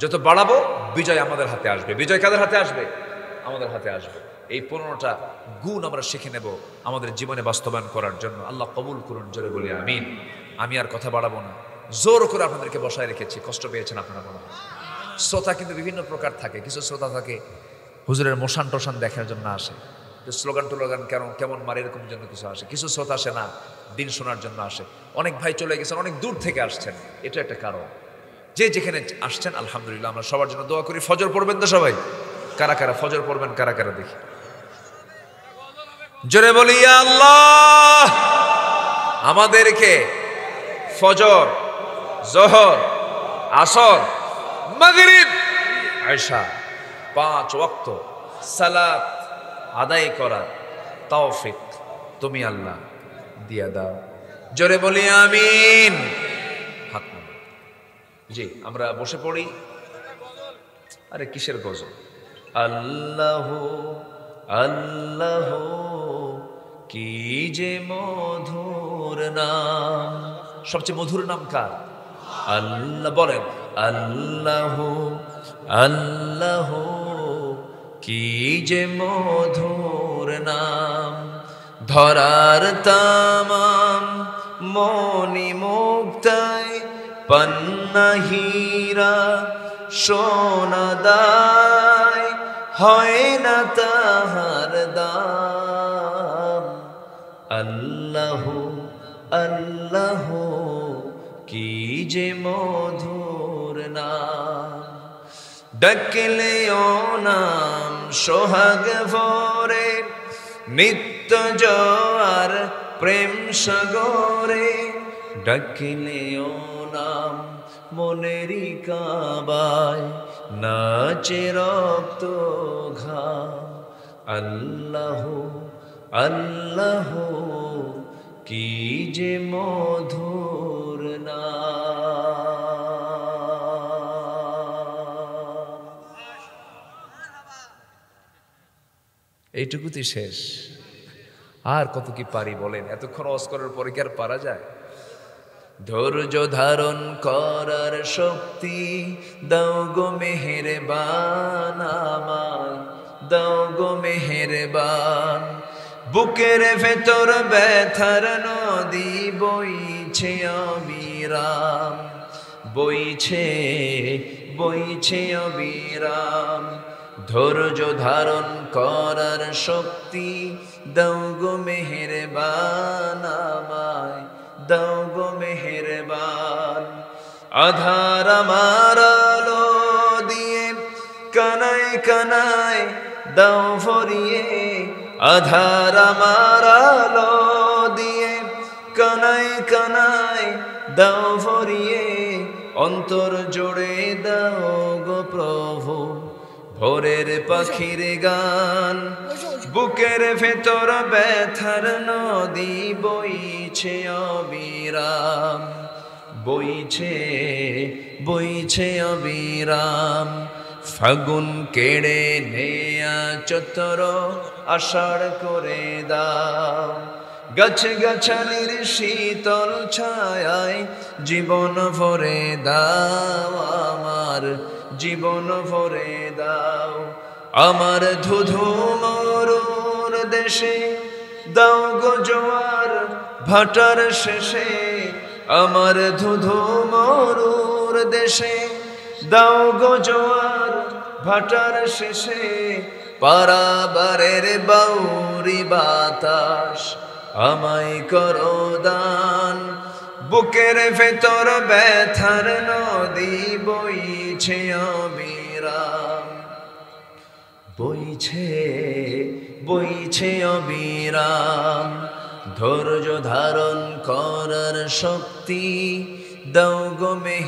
যত বাড়াবো বিজয় আমাদের হাতে আসবে। বিজয় কাদের হাতে আসবে? আমাদের হাতে আসবে। এই 15টা গুণ আমরা শিখে নেব আমাদের জীবনে বাস্তবায়ন করার জন্য। আল্লাহ কবুল করুন, জোরে বলি আমিন। আমি আর কথা বাড়াবো না, জোর করে আপনাদেরকে বসায় রেখেছি, কষ্ট পেয়েছেন আপনারা মনে হয়। শ্রোতা কিন্তু বিভিন্ন প্রকার থাকে। কিছু শ্রোতা থাকে হুজুরের মোশান টোশান দেখার জন্য আসে, স্লোগান টোলোগান কেমন মারে এরকম জন্য কিছু আসে। কিছু শ্রোতা আসে না, দিন শোনার জন্য আসে। অনেক ভাই চলে গেছেন, অনেক দূর থেকে আসছেন, এটা একটা কারণ। যে যেখানে আসছেন আলহামদুলিল্লাহ, আমরা সবার জন্য দোয়া করি। ফজর পড়বেন তো সবাই? কারা কারা ফজর পড়বেন, কারা কারা দেখি জোরে বলি ইয়া আল্লাহ। আমাদেরকে ফজর, জোহর, আসর, মাগরিব, ইশা 5 ওয়াক্ত সালাত আদায় করার তৌফিক তুমি আল্লাহ দিয়া দাও, জোরে বলি আমিন। হাত নামান। জি, আমরা বসে পড়ি। আরে কিসের গজল? আল্লাহ আল্লাহ কি যে মধুর নাম। সবচেয়ে মধুর নাম কার? আল্লাহ। বলেন আল্লাহ আল্লাহ কি যে মধুর নাম। ধরার তামাম মনি মুক্তায় পান্না হীরা সোনা দায়, হয় না তাহার দাম। আল্লাহ আল্লাহ কি যে মধুর নাম। ডাকলে ও নাম সোহাগ ভরে, নিত্য জোয়ার প্রেম সাগরে। ডাকলে ও নাম মনেরই কাবায়, নাচে রক্ত ঘাম। আল্লাহ আল্লাহ কি যে মধুর নাম। এইটুকুতে শেষ। আর কত কি পারি বলেন? এতক্ষণ ওয়াজ করার পরে কি আর পারা যায়? ধৈর্য ধারণ করার শক্তি দাও গো মেহেরবান আমায়, দাও গো মেহেরবান। বুকের ভেতর ব্যথার নদী বইছে অবিরাম, বইছে বইছে অবিরাম। ধৈর্য ধারণ করার শক্তি দাও গো মেহেরবান আমায়, দাও গো মেহেরবান। আধার আমার আলো দিয়ে কানায় কানায় দাও ভরিয়ে, আধার আমার আলো দিয়ে কানায় কানায় দাও ভরিয়ে। অন্তর জোড়ে দাও গো প্রভু ভোরের পাখির গান। বুকের ভেতর ব্যথার নদী বইছে অবিরাম, বইছে বইছে অবিরাম। ফাগুন কেড়ে নেয়া চতর আষাঢ় করে দাও। গাছে গাছালির শীতল ছায়ায় জীবন ভরে দাও আমার, জীবন ভরে দাও। আমার ধুধু মরুর দেশে দাও গো জোয়ার ভাটার শেষে। আমার ধুধু মরুর দেশে দাও গো জোয়ার ভাটার শেষে। পারাবারের বাউরি বাতাস আমায় করো দান। বুকের ভেতর ব্যথার নদী বইছে অবিরাম, বইছে বইছে অবিরাম। ধৈর্য ধারণ করার শক্তি দাও গো মেহে